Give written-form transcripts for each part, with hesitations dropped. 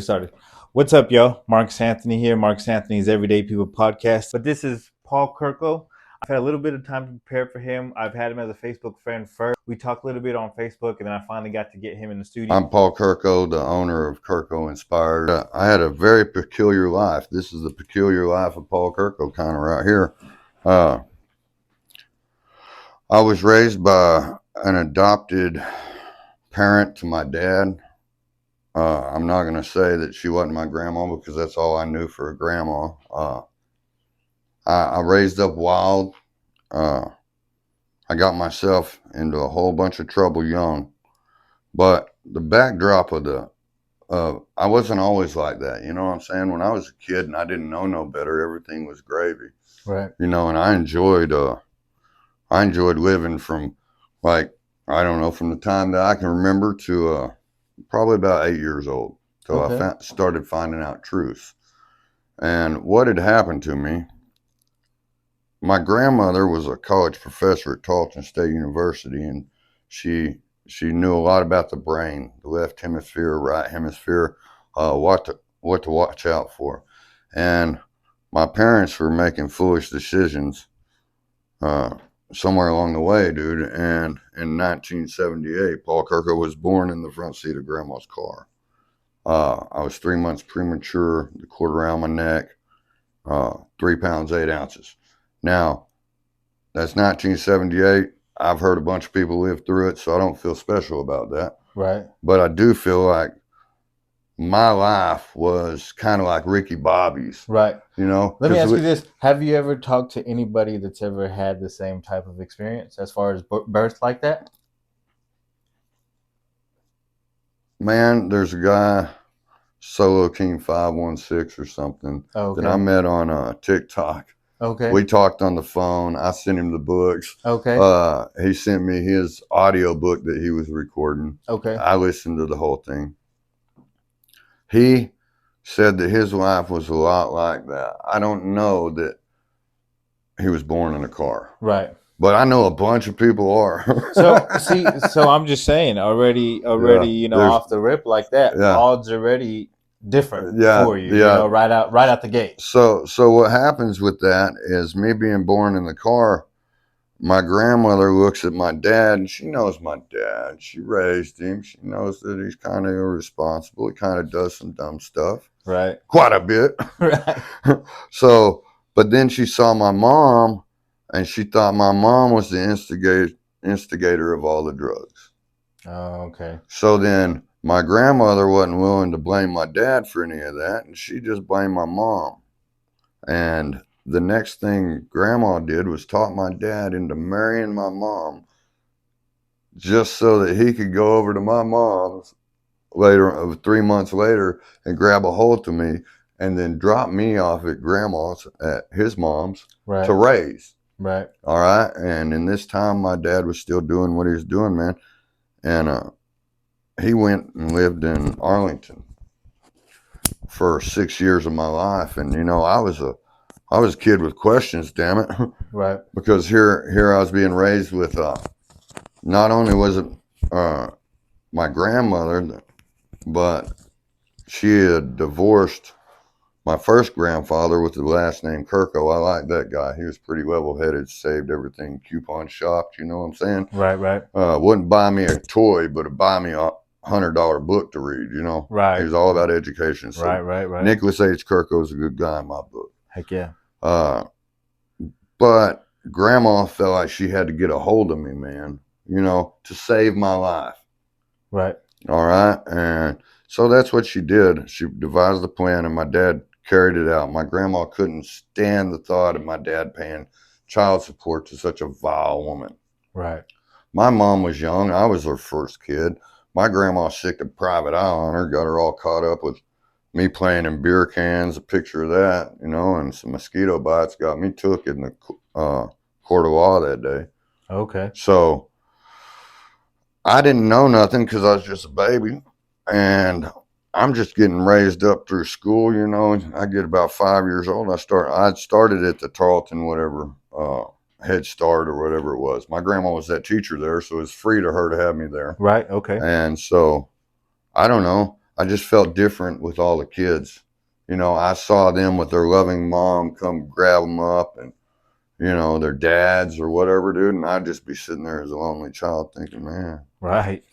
started. What's up, yo? Marcus Anthony here. Marcus Anthony's Everyday People podcast. But this is Paul Kurko. I've had a little bit of time to prepare for him. I've had him as a Facebook friend first. We talked a little bit on Facebook, and then I finally got to get him in the studio. I'm Paul Kurko, the owner of Kurko Inspired. I had a very peculiar life. This is the peculiar life of Paul Kurko, kind of right here. I was raised by an adopted parent to my dad. I'm not going to say that she wasn't my grandma because that's all I knew for a grandma. I raised up wild. I got myself into a whole bunch of trouble young. But the backdrop of I wasn't always like that. You know what I'm saying? When I was a kid and I didn't know no better, everything was gravy. Right. You know, and I enjoyed living from, like, I don't know, from the time that I can remember to probably about 8 years old till I started finding out truth. And what had happened to me, my grandmother was a college professor at Tarleton State University, and she knew a lot about the brain, the left hemisphere, right hemisphere, what to watch out for. And my parents were making foolish decisions somewhere along the way, dude. And in 1978, Paul Kurko was born in the front seat of Grandma's car. I was 3 months premature, the cord around my neck, 3 pounds, 8 ounces. Now, that's 1978. I've heard a bunch of people live through it, so I don't feel special about that. Right. But I do feel like my life was kind of like Ricky Bobby's. Right. You know? Let me ask you this. Have you ever talked to anybody that's ever had the same type of experience as far as birth like that? Man, there's a guy, Solo King 516 or something, that I met on TikTok. Okay. We talked on the phone. I sent him the books. Okay. He sent me his audio book that he was recording. Okay. I listened to the whole thing. He said that his life was a lot like that. I don't know that he was born in a car. Right. But I know a bunch of people are. So I'm just saying already, you know, off the rip like that, odds already different for you, you know, right out the gate. So what happens with that is me being born in the car, my grandmother looks at my dad and she knows my dad. She raised him. She knows that he's kind of irresponsible. He kind of does some dumb stuff. Right. Quite a bit. Right. But then she saw my mom and she thought my mom was the instigator of all the drugs. Oh, okay. So then my grandmother wasn't willing to blame my dad for any of that, and she just blamed my mom. And the next thing Grandma did was talk my dad into marrying my mom just so that he could go over to my mom's later, 3 months later, and grab a hold of me and then drop me off at Grandma's, at his mom's, to raise. Right. All right. And in this time, my dad was still doing what he was doing, man. And he went and lived in Arlington for 6 years of my life. And, you know, I was a kid with questions, damn it. Right. Because here I was being raised with, not only was it my grandmother, but she had divorced my first grandfather with the last name Kurko. I like that guy. He was pretty level-headed, saved everything, coupon shopped, you know what I'm saying? Right. Wouldn't buy me a toy, but it'd buy me a $100 book to read, you know? Right. He was all about education. So right. Nicholas H. Kurko is a good guy in my book. Heck yeah. But Grandma felt like she had to get a hold of me, man, you know, to save my life. Right. All right. And so that's what she did. She devised the plan, and my dad carried it out. My grandma couldn't stand the thought of my dad paying child support to such a vile woman. Right. My mom was young. I was her first kid. My grandma sicked a private eye on her, got her all caught up with me playing in beer cans, a picture of that, you know, and some mosquito bites, got me took in the court of law that day. Okay. So I didn't know nothing because I was just a baby, and I'm just getting raised up through school, you know. I get about 5 years old. I started at the Tarleton, whatever, Head Start or whatever it was. My grandma was that teacher there, so it was free to her to have me there. Right. Okay. And so, I don't know. I just felt different with all the kids. You know, I saw them with their loving mom come grab them up and, you know, their dads or whatever, dude. And I'd just be sitting there as a lonely child thinking, man, Right.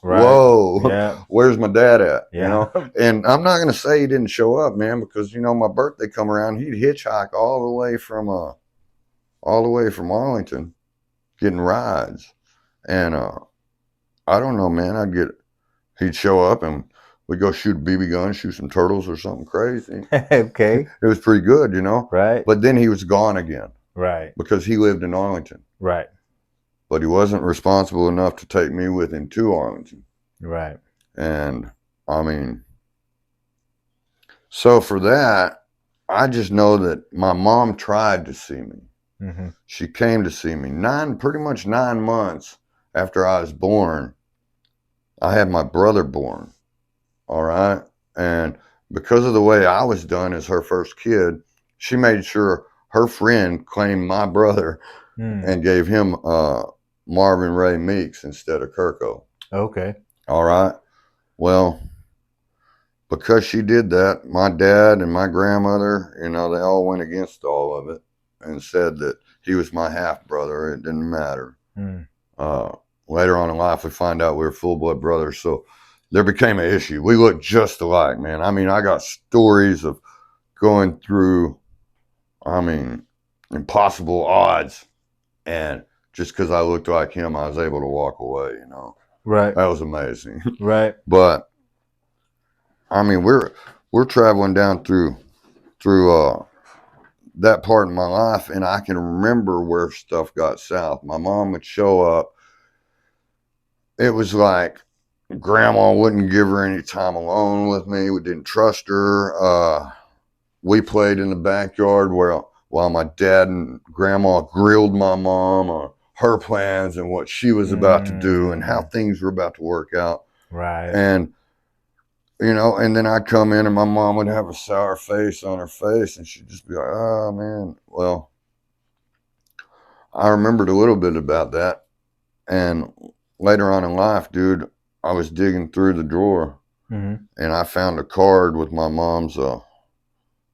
whoa, Yeah. where's my dad at? Yeah. You know, and I'm not going to say he didn't show up, man, because, you know, my birthday come around, he'd hitchhike all the way from Arlington getting rides. And, I don't know, man, he'd show up and we'd go shoot a BB gun, shoot some turtles or something crazy. Okay. It was pretty good, you know, Right. but then he was gone again. Right. Because he lived in Arlington. Right. But he wasn't responsible enough to take me with him to Arlington. Right. And I mean, so for that, I just know that my mom tried to see me. Mm-hmm. She came to see me pretty much 9 months after I was born. I had my brother born. All right. And because of the way I was done as her first kid, she made sure her friend claimed my brother and gave him Marvin Ray Meeks instead of Kurko. Okay. All right. Well, because she did that, my dad and my grandmother, you know, they all went against all of it and said that he was my half brother. It didn't matter. Later on in life, we find out we were full blood brothers. So there became an issue. We looked just alike, man. I mean, I got stories of going through, impossible odds. And just because I looked like him, I was able to walk away, you know. Right. That was amazing. Right. But I mean, we're traveling down through that part of my life, and I can remember where stuff got south. My mom would show up. It was like grandma wouldn't give her any time alone with me. We didn't trust her. We played in the backyard while my dad and grandma grilled my mom on her plans and what she was about to do and how things were about to work out. Right. And, you know, and then I'd come in and my mom would have a sour face on her face and she'd just be like, oh, man. Well, I remembered a little bit about that. And later on in life, dude, I was digging through the drawer and I found a card with my mom's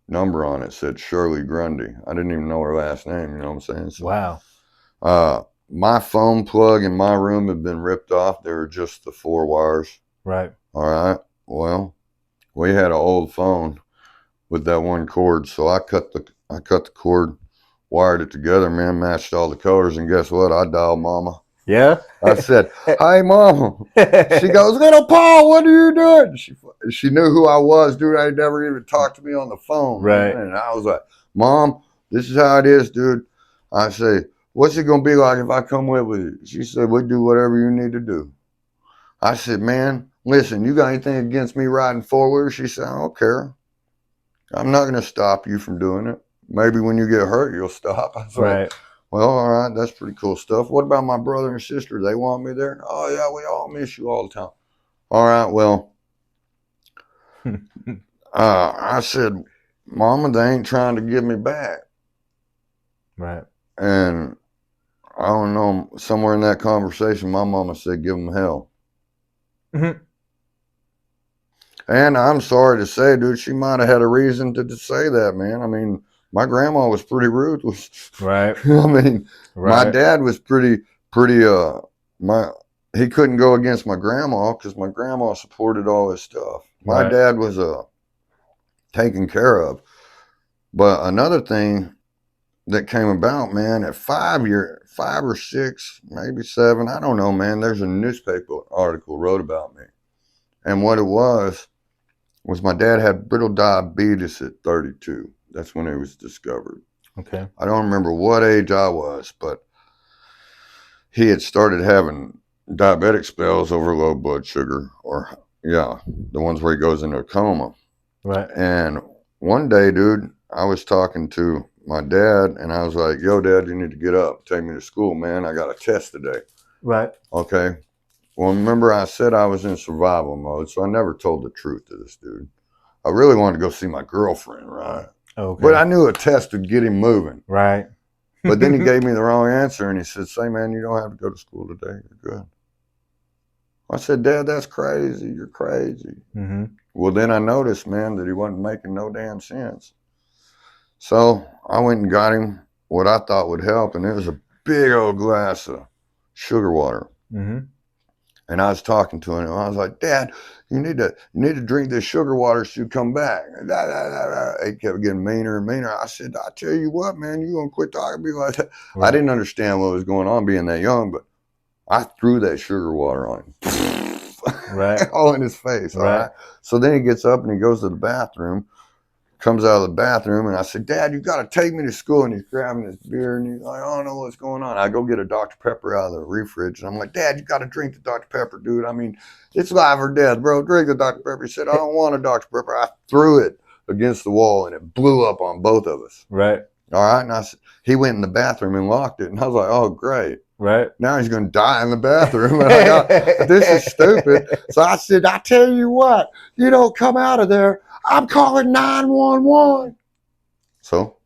number on it. Said Shirley Grundy. I didn't even know her last name, you know what I'm saying? So, wow. My phone plug in my room had been ripped off. There were just the 4 wires. Right. All right. Well, we had an old phone with that one cord, so I cut the cord, wired it together, man, matched all the colors, and guess what? I dialed Mama. Yeah. I said, "Hi, Mama." She goes, "Little Paul, what are you doing?" She knew who I was, dude. I never even talked to me on the phone, right? Man. And I was like, "Mom, this is how it is, dude." I say, "What's it gonna be like if I come with you?" She said, "We do whatever you need to do." I said, "Man, listen, you got anything against me riding forward?" She said, "I don't care. I'm not gonna stop you from doing it. Maybe when you get hurt, you'll stop." I was like, well, all right, that's pretty cool stuff. What about my brother and sister? They want me there? Oh, yeah, we all miss you all the time. All right, well, I said, Mama, they ain't trying to give me back. Right. And I don't know, somewhere in that conversation, my mama said, give them hell. And I'm sorry to say, dude, she might have had a reason to say that, man. I mean, my grandma was pretty ruthless. Right. I mean, my dad was pretty, he couldn't go against my grandma because my grandma supported all his stuff. My dad was taken care of. But another thing that came about, man, at 5 or 6, maybe 7, I don't know, man, there's a newspaper article wrote about me. And what it was my dad had brittle diabetes at 32. That's when it was discovered. Okay. I don't remember what age I was, but he had started having diabetic spells over low blood sugar, the ones where he goes into a coma. Right. And one day, dude, I was talking to my dad and I was like, yo, Dad, you need to get up, take me to school, man. I got a test today. Right. Okay. Well, remember I said I was in survival mode, so I never told the truth to this dude. I really wanted to go see my girlfriend, right? Okay. But I knew a test would get him moving. Right. But then he gave me the wrong answer and he said, say, man, you don't have to go to school today. You're good. I said, Dad, that's crazy. You're crazy. Mm-hmm. Well, then I noticed, man, that he wasn't making no damn sense. So I went and got him what I thought would help, and it was a big old glass of sugar water. Mm-hmm. And I was talking to him, and I was like, Dad, you need to drink this sugar water so you come back. He kept getting meaner and meaner. I said, I tell you what, man, you gonna quit talking to me like that? Right. I didn't understand what was going on being that young, but I threw that sugar water on him. Right. All in his face. All right. So then he gets up and he goes to the bathroom, comes out of the bathroom, and I said, Dad, you got to take me to school. And he's grabbing his beer, and he's like, I don't know what's going on. I go get a Dr. Pepper out of the fridge, and I'm like, Dad, you got to drink the Dr. Pepper, dude. I mean, it's life or death, bro. Drink the Dr. Pepper. He said, I don't want a Dr. Pepper. I threw it against the wall, and it blew up on both of us. Right. All right. And he went in the bathroom and locked it, and I was like, oh, great. Right. Now he's going to die in the bathroom. And I got, this is stupid. So I said, I tell you what, you don't come out of there, I'm calling 911. So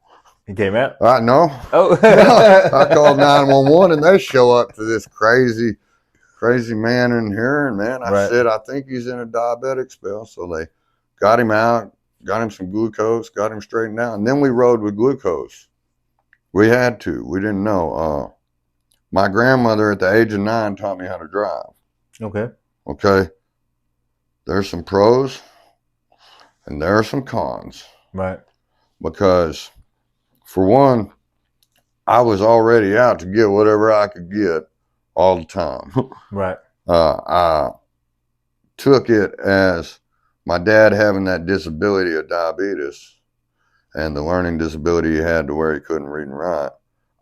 He came out? No. Oh. No, I called 911 and they show up to this crazy man in here. And man, I said, I think he's in a diabetic spell. So they got him out, got him some glucose, got him straightened out. And then we rode with glucose. We had to. We didn't know. My grandmother at the age of 9 taught me how to drive. Okay. Okay. There's some pros and there are some cons. Right. Because for one, I was already out to get whatever I could get all the time. Right. I took it as my dad having that disability of diabetes and the learning disability he had to where he couldn't read and write.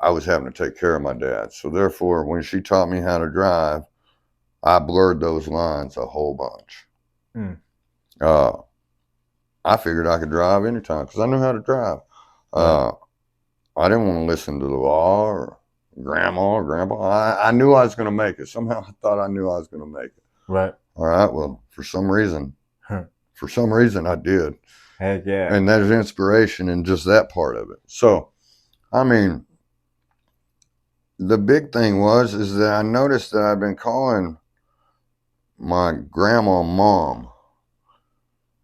I was having to take care of my dad. So therefore, when she taught me how to drive, I blurred those lines a whole bunch. Mm. I figured I could drive anytime because I knew how to drive. Right. I didn't want to listen to the law or grandma or grandpa. I knew I was going to make it. Somehow I thought I knew I was going to make it. Right. All right. Well, for some reason I did. Heck yeah. And there's inspiration in just that part of it. So, I mean, the big thing is that I noticed that I've been calling my grandma mom,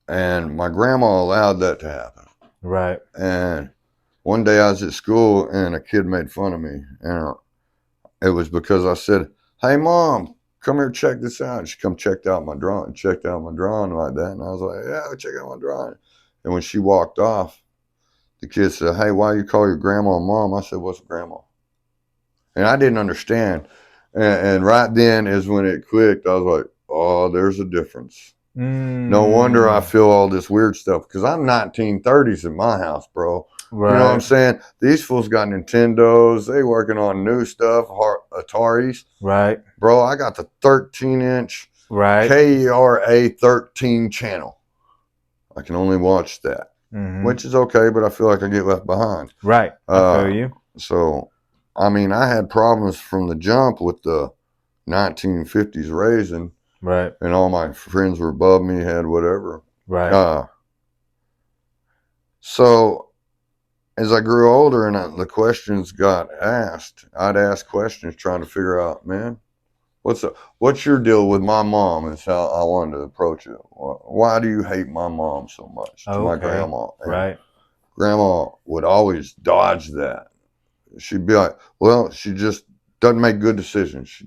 and my grandma allowed that to happen. Right. And one day I was at school and a kid made fun of me, and it was because I said, "Hey mom, come here, check this out." And she checked out my drawing like that, and I was like, "Yeah, check out my drawing." And when she walked off, the kid said, "Hey, why you call your grandma mom?" I said, "What's grandma?" And I didn't understand. And right then is when it clicked. I was like, oh, there's a difference. No wonder I feel all this weird stuff because I'm 1930s in my house, bro. Right. You know what I'm saying? These fools got Nintendos. They working on new stuff, Ataris. Right. Bro, I got the 13-inch KERA 13 channel. I can only watch that, which is okay, but I feel like I get left behind. Right. I feel you. So, I mean, I had problems from the jump with the 1950s raising. Right. And all my friends were above me, had whatever. Right. So as I grew older and the questions got asked, I'd ask questions trying to figure out, man, what's your deal with my mom is how I wanted to approach it. Why do you hate my mom so much? To my grandma. And right. Grandma would always dodge that. She'd be like, well, she just doesn't make good decisions.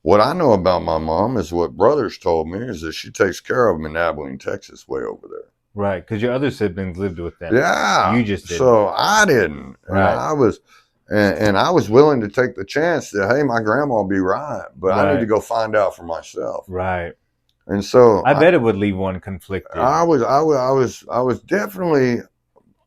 What I know about my mom is what brothers told me is that she takes care of them in Abilene, Texas, way over there. Right, because your other siblings lived with them. Yeah. You just didn't. So I didn't. Right. And I was willing to take the chance that, hey, my grandma will be right, but I need to go find out for myself. Right. And so I bet it would leave one conflicted. I was definitely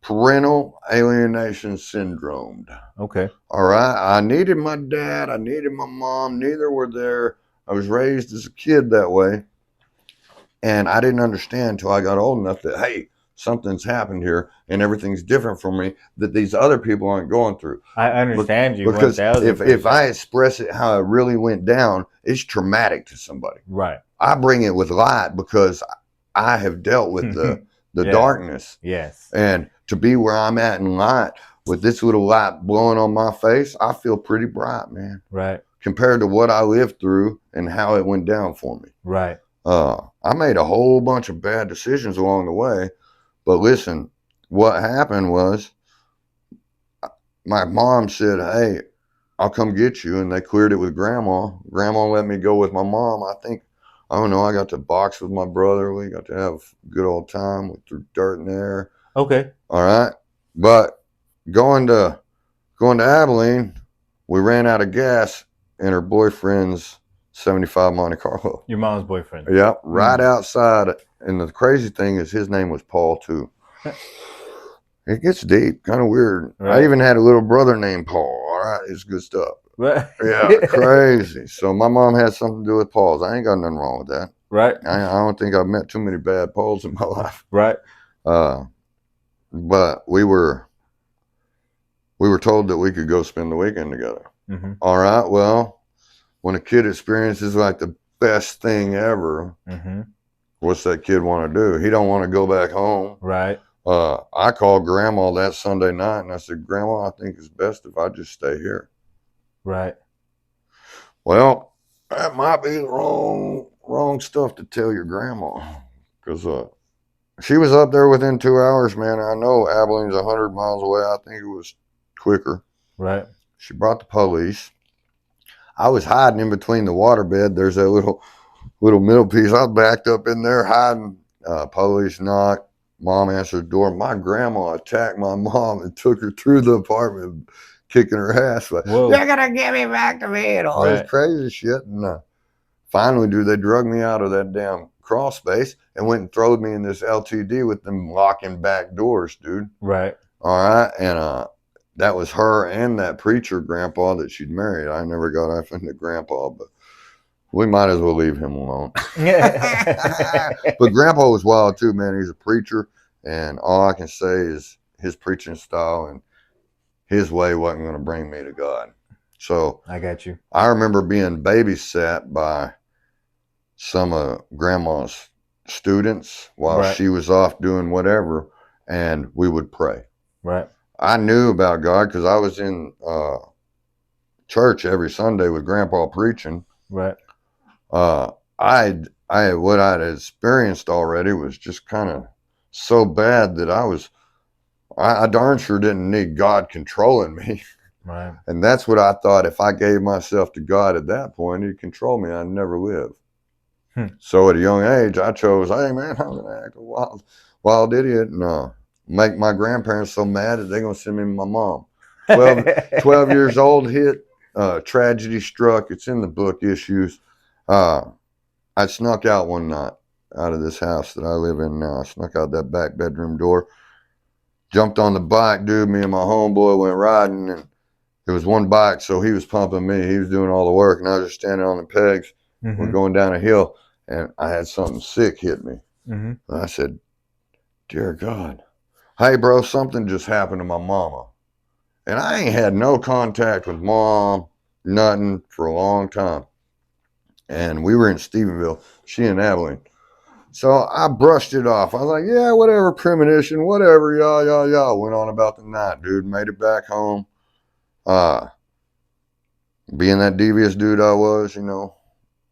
parental alienation syndromed. Okay. All right. I needed my dad. I needed my mom. Neither were there. I was raised as a kid that way. And I didn't understand until I got old enough that, hey, something's happened here and everything's different from me that these other people aren't going through. I understand you. Because if I express it how it really went down, it's traumatic to somebody. Right. I bring it with light because I have dealt with the darkness. Yes. And to be where I'm at in light with this little light blowing on my face, I feel pretty bright, man. Right. compared to what I lived through and how it went down for me. Right. I made a whole bunch of bad decisions along the way, but listen, what happened was my mom said, "Hey, I'll come get you," and they cleared it with grandma. Grandma let me go with my mom. I don't know, I got to box with my brother. We got to have a good old time. We threw dirt in there. Okay. All right. But going to Abilene, we ran out of gas in her boyfriend's 75 Monte Carlo. Your mom's boyfriend. Yep, right outside. And the crazy thing is his name was Paul too. It gets deep, kind of weird. Right. I even had a little brother named Paul. All right, it's good stuff. Right. Yeah, crazy. So my mom had something to do with Paul's. I ain't got nothing wrong with that. Right. I don't think I've met too many bad Pauls in my life. Right. But we were told that we could go spend the weekend together. Mm-hmm. All right. Well, when a kid experiences like the best thing ever, mm-hmm. what's that kid want to do? He don't want to go back home. Right. I called Grandma that Sunday night and I said, "Grandma, I think it's best if I just stay here." Right. Well, that might be the wrong stuff to tell your grandma, because she was up there within 2 hours, man. I know Abilene's 100 miles away. I think it was quicker. Right. She brought the police. I was hiding in between the waterbed. There's that little middle piece. I was backed up in there hiding. Police knocked. Mom answered the door. My grandma attacked my mom and took her through the apartment, kicking her ass. Like, "You're gonna give me back to me," and all this crazy shit. And finally, dude, they drug me out of that damn crawl space and went and throwed me in this LTD with them locking back doors, dude. Right. All right. And that was her and that preacher grandpa that she'd married. I never got off into grandpa, but we might as well leave him alone. But grandpa was wild too, man. He's a preacher, and all I can say is his preaching style and his way wasn't going to bring me to God. So I got you. I remember being babysat by some of grandma's students while she was off doing whatever, and we would pray. Right. I knew about God because I was in church every Sunday with grandpa preaching. Right. What I'd experienced already was just kind of so bad that I darn sure didn't need God controlling me. Right. And that's what I thought. If I gave myself to God at that point, he'd control me. I'd never live. So at a young age, I chose, hey man, I'm gonna act a wild idiot and make my grandparents so mad that they're gonna send me my mom. 12 years old, hit tragedy struck. It's in the book Issues. I snuck out one night out of this house that I live in now. I snuck out that back bedroom door, jumped on the bike, dude. Me and my homeboy went riding, and there was one bike, so he was pumping me. He was doing all the work, and I was just standing on the pegs. Mm-hmm. We're going down a hill, and I had something sick hit me. Mm-hmm. And I said, "Dear God, hey, bro, something just happened to my mama." And I ain't had no contact with mom, nothing, for a long time. And we were in Stephenville, she in Abilene. So I brushed it off. I was like, yeah, whatever, premonition, whatever, yeah. Went on about the night, dude. Made it back home. Being that devious dude I was,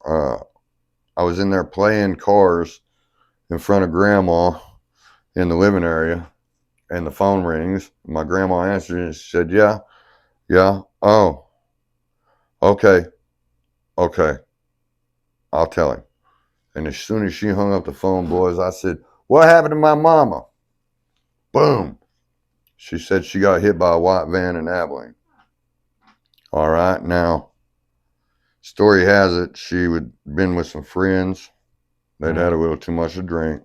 I was in there playing cars in front of grandma in the living area, and the phone rings. My grandma answered and she said, yeah. Oh, okay. I'll tell him. And as soon as she hung up the phone, boys, I said, what happened to my mama? Boom. She said she got hit by a white van in Abilene. All right. Now, story has it, she had been with some friends. They'd had a little too much to drink.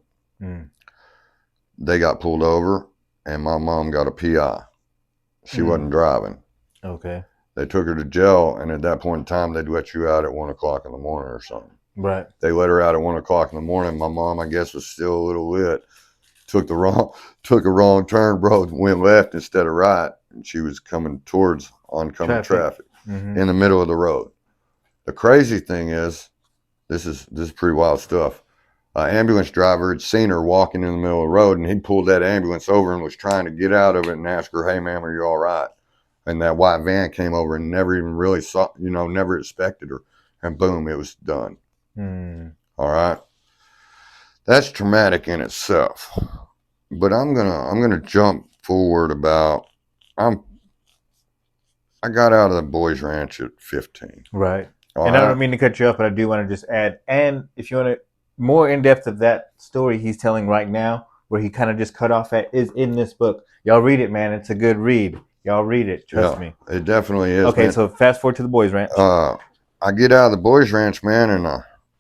They got pulled over, and my mom got a PI. She wasn't driving. Okay. They took her to jail, and at that point in time, they'd let you out at 1 o'clock in the morning or something. Right. They let her out at 1 o'clock in the morning. My mom, I guess, was still a little lit. Took a wrong turn, bro. Went left instead of right, and she was coming towards oncoming traffic in the middle of the road. The crazy thing is, this is pretty wild stuff. An ambulance driver had seen her walking in the middle of the road, and he pulled that ambulance over and was trying to get out of it and ask her, "Hey, ma'am, are you all right?" And that white van came over and never even really saw, never expected her. And boom, it was done. All right. That's traumatic in itself. But I'm gonna jump forward about I got out of the boys ranch at 15. Right. All and I right. don't mean to cut you off, but I do want to just add, and if you want to more in depth of that story he's telling right now, where he kind of just cut off at, is in this book. Y'all read it, man. It's a good read. Y'all read it. Trust me. It definitely is. Okay, man. so fast forward to the boys ranch. I get out of the boys ranch, man, and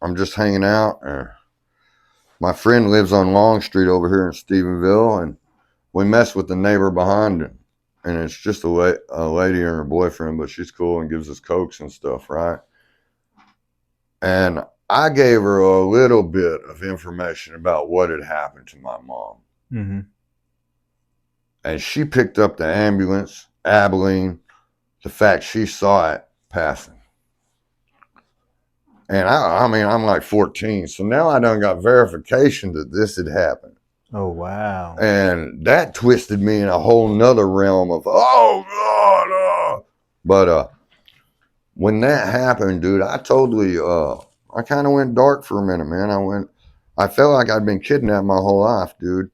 I'm just hanging out. My friend lives on Long Street over here in Stephenville, and we mess with the neighbor behind him. And it's just a lady and her boyfriend, but she's cool and gives us Cokes and stuff, right? And I gave her a little bit of information about what had happened to my mom. Mm-hmm. And she picked up the ambulance, Abilene, the fact she saw it passing. And I mean, I'm like 14, so now I done got verification that this had happened. Oh, wow. And that twisted me in a whole nother realm of, oh, God. But when that happened, dude, I totally, I kind of went dark for a minute, man. I felt like I'd been kidnapped my whole life, dude.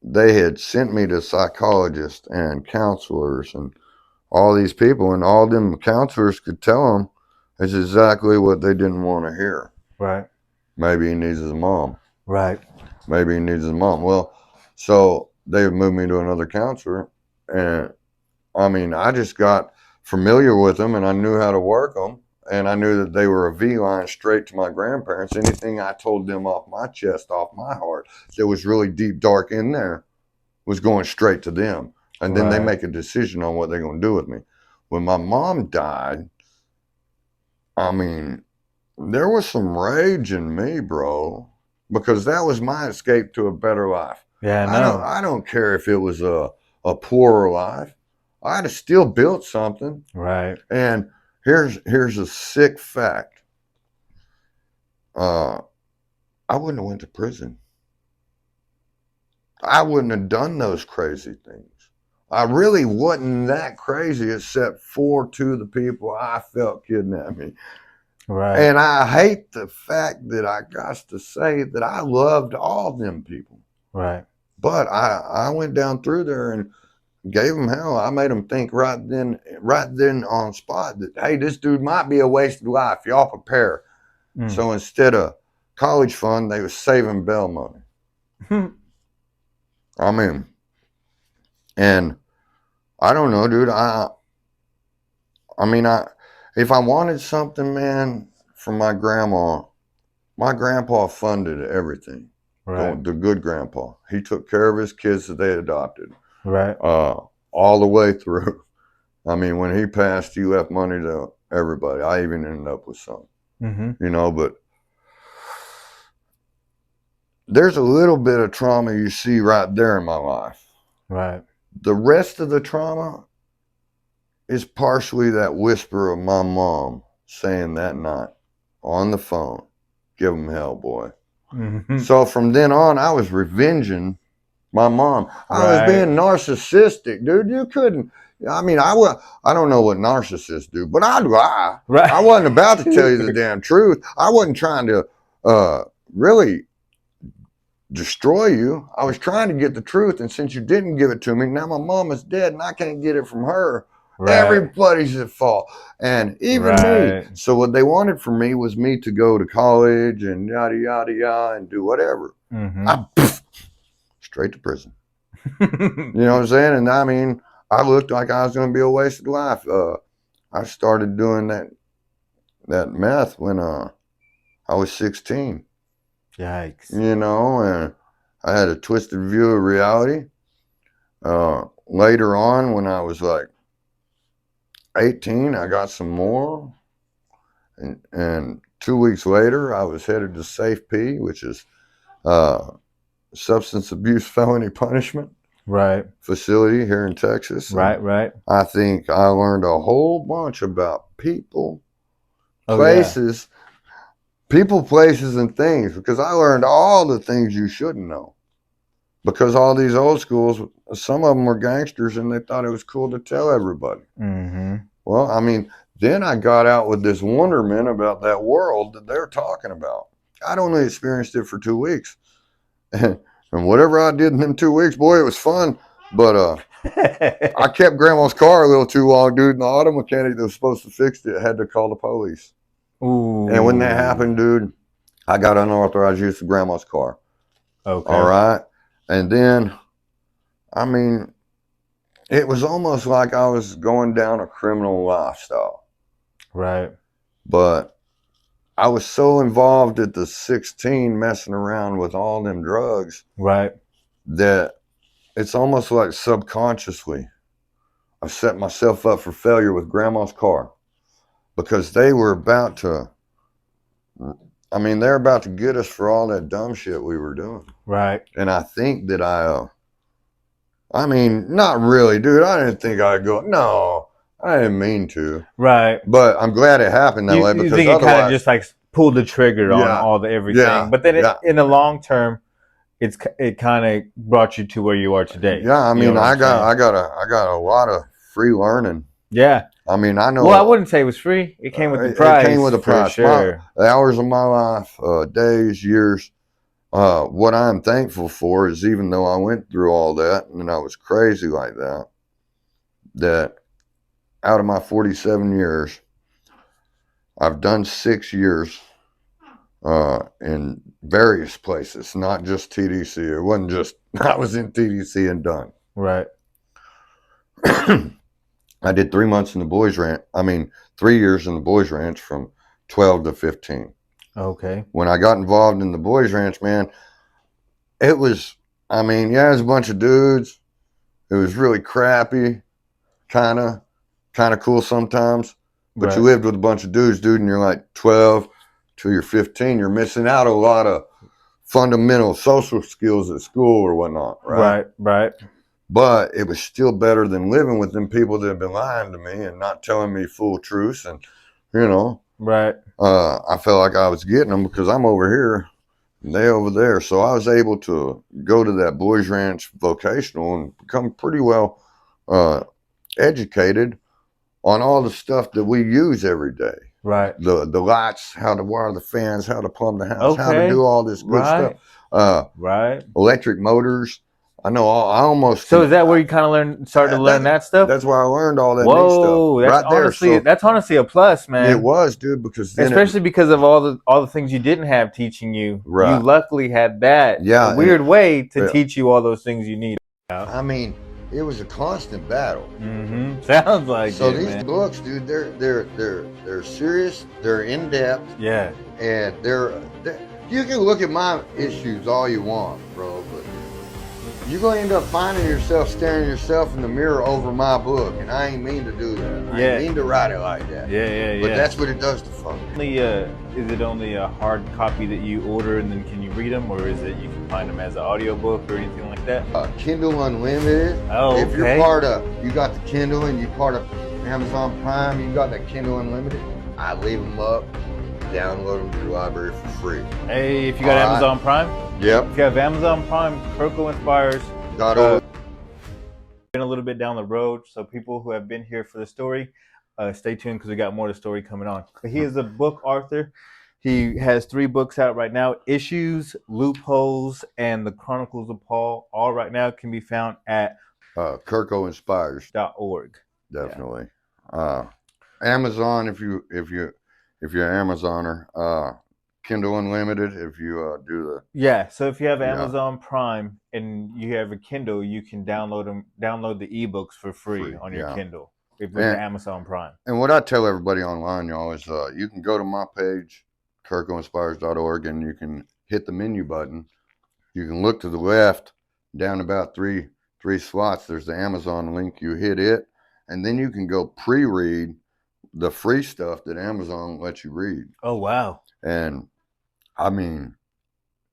They had sent me to psychologists and counselors and all these people, and all them counselors could tell them is exactly what they didn't want to hear. Right. Maybe he needs his mom. Right. Maybe he needs his mom. Well, so they moved me to another counselor, and I mean, I just got familiar with them, and I knew how to work them, and I knew that they were a V line straight to my grandparents. Anything I told them off my chest, off my heart, that was really deep, dark in there, was going straight to them, and then they make a decision on what they're going to do with me. When my mom died, I mean, there was some rage in me, bro, because that was my escape to a better life. Yeah, I know. I don't care if it was a poorer life. I'd have still built something. Right. And here's a sick fact. I wouldn't have went to prison. I wouldn't have done those crazy things. I really wasn't that crazy except for two of the people I felt kidnapped me. Right. And I hate the fact that I got to say that I loved all them people. Right. But I went down through there and gave them hell. I made them think right then on spot that, hey, this dude might be a wasted life. Y'all prepare. So instead of college fund, they was saving bail money. I mean, and I don't know, dude. If I wanted something, man, from my grandpa funded everything. Right. The good grandpa. He took care of his kids that they adopted. Right. All the way through. I mean, when he passed, he left money to everybody. I even ended up with some. But there's a little bit of trauma you see right there in my life. Right. The rest of the trauma is partially that whisper of my mom saying that night on the phone, give him hell, boy. So from then on, I was revenging my mom. I was being narcissistic, dude. You couldn't. I mean, I don't know what narcissists do, but I'd lie. Right. I wasn't about to tell you the damn truth. I wasn't trying to really destroy you. I was trying to get the truth, and since you didn't give it to me, now my mom is dead, and I can't get it from her. Right. Everybody's at fault, and even me. So what they wanted from me was me to go to college and yada yada yada and do whatever. Straight to prison. You know what I'm saying? And I mean, I looked like I was going to be a wasted life. I started doing that meth when I was 16. Yikes. And I had a twisted view of reality. Later on, when I was like 18, I got some more. And 2 weeks later, I was headed to Safe P, which is substance abuse felony punishment facility here in Texas. Right. I think I learned a whole bunch about people, places, places, and things, because I learned all the things you shouldn't know. because all these old schools, some of them were gangsters and they thought it was cool to tell everybody. Mm-hmm. Well, I mean, then I got out with this wonderment about that world that they're talking about. I'd only experienced it for 2 weeks. And whatever I did in them 2 weeks, boy, it was fun. But I kept grandma's car a little too long, dude. And the auto mechanic that was supposed to fix it had to call the police. Ooh. And when that happened, dude, I got unauthorized use of grandma's car. Okay. All right. And then, I mean, it was almost like I was going down a criminal lifestyle. Right. But I was so involved at the 16 messing around with all them drugs. Right. That it's almost like subconsciously I set myself up for failure with grandma's car because they were about to, I mean, they're about to get us for all that dumb shit we were doing. Right. And I think that I mean, not really, dude. I didn't think I'd go, no, I didn't mean to. Right. But I'm glad it happened that way because you think it kind of just like pulled the trigger on all the everything. Yeah, but then in the long term, it kind of brought you to where you are today. Yeah, I mean, I got a lot of free learning. Yeah. I mean, I know. Well, I wouldn't say it was free. It came with the price. It came with a price. Sure. The hours of my life, days, years. What I'm thankful for is even though I went through all that and I was crazy like that, that out of my 47 years, I've done 6 years in various places, not just TDC. It wasn't just I was in TDC and done. Right. I did 3 months in the boys ranch. 3 years in the boys ranch from 12 to 15. Okay. When I got involved in the boys ranch, man, it was, it was a bunch of dudes. It was really crappy, kind of cool sometimes. But right. You lived with a bunch of dudes, dude, and you're like 12 till you're 15. You're missing out a lot of fundamental social skills at school or whatnot, right? Right. But it was still better than living with them people that have been lying to me and not telling me full truths. And, right. I felt like I was getting them because I'm over here and they over there. So I was able to go to that boys ranch vocational and become pretty well educated on all the stuff that we use every day. Right. The lights, how to wire the fans, how to plumb the house, how to do all this good stuff. Right. Electric motors. I know. I almost. So is that where you kind of started to learn that stuff? That's where I learned all that. Whoa, neat stuff. That's honestly a plus, man. It was, dude, because especially because of all the things you didn't have teaching you. Right. You luckily had that. Yeah, a weird way to teach you all those things you need. It was a constant battle. Mm-hmm. Sounds like so. It, These man. books, dude, they're serious. They're in depth. Yeah. And they're you can look at my issues all you want, bro, but you're going to end up finding yourself staring yourself in the mirror over my book, and I ain't mean to do that. I ain't mean to write it like that. Yeah. But that's what it does to folks. Is it only a hard copy that you order, and then can you read them, or is it you can find them as an audiobook or anything like that? Kindle Unlimited. Oh, if you're you got the Kindle, and you're part of Amazon Prime, you got that Kindle Unlimited, I leave them up. Download them to your library for free. Hey, if you got Amazon Prime? Yep. If you have Amazon Prime, Kurko Inspires. Been a little bit down the road, so people who have been here for the story, stay tuned because we got more of the story coming on. But he is a book author. He has 3 books out right now: Issues, Loopholes, and the Chronicles of Paul. All right now can be found at KurkoInspires.org. Definitely. Yeah. Amazon, if you're an Amazoner, Kindle Unlimited, if you do the... Yeah, so if you have Amazon Prime and you have a Kindle, you can download the ebooks for free on your Kindle with your Amazon Prime. And what I tell everybody online, y'all, is you can go to my page, KurkoInspires.org, and you can hit the menu button. You can look to the left, down about three slots. There's the Amazon link. You hit it, and then you can go pre-read the free stuff that Amazon lets you read. Oh, wow. And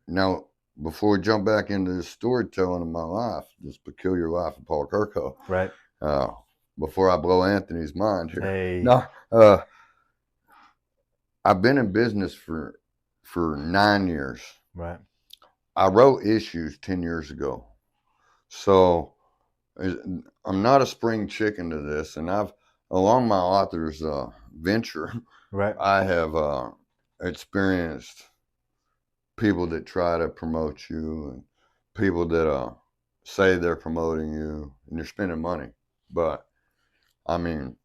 now before we jump back into this storytelling of my life, this peculiar life of Paul Kurko, right? Before I blow Anthony's mind here, hey. No, I've been in business for 9 years. Right. I wrote Issues 10 years ago. So I'm not a spring chicken to this, and along my author's venture, Right. I have experienced people that try to promote you and people that say they're promoting you and you're spending money. But I mean,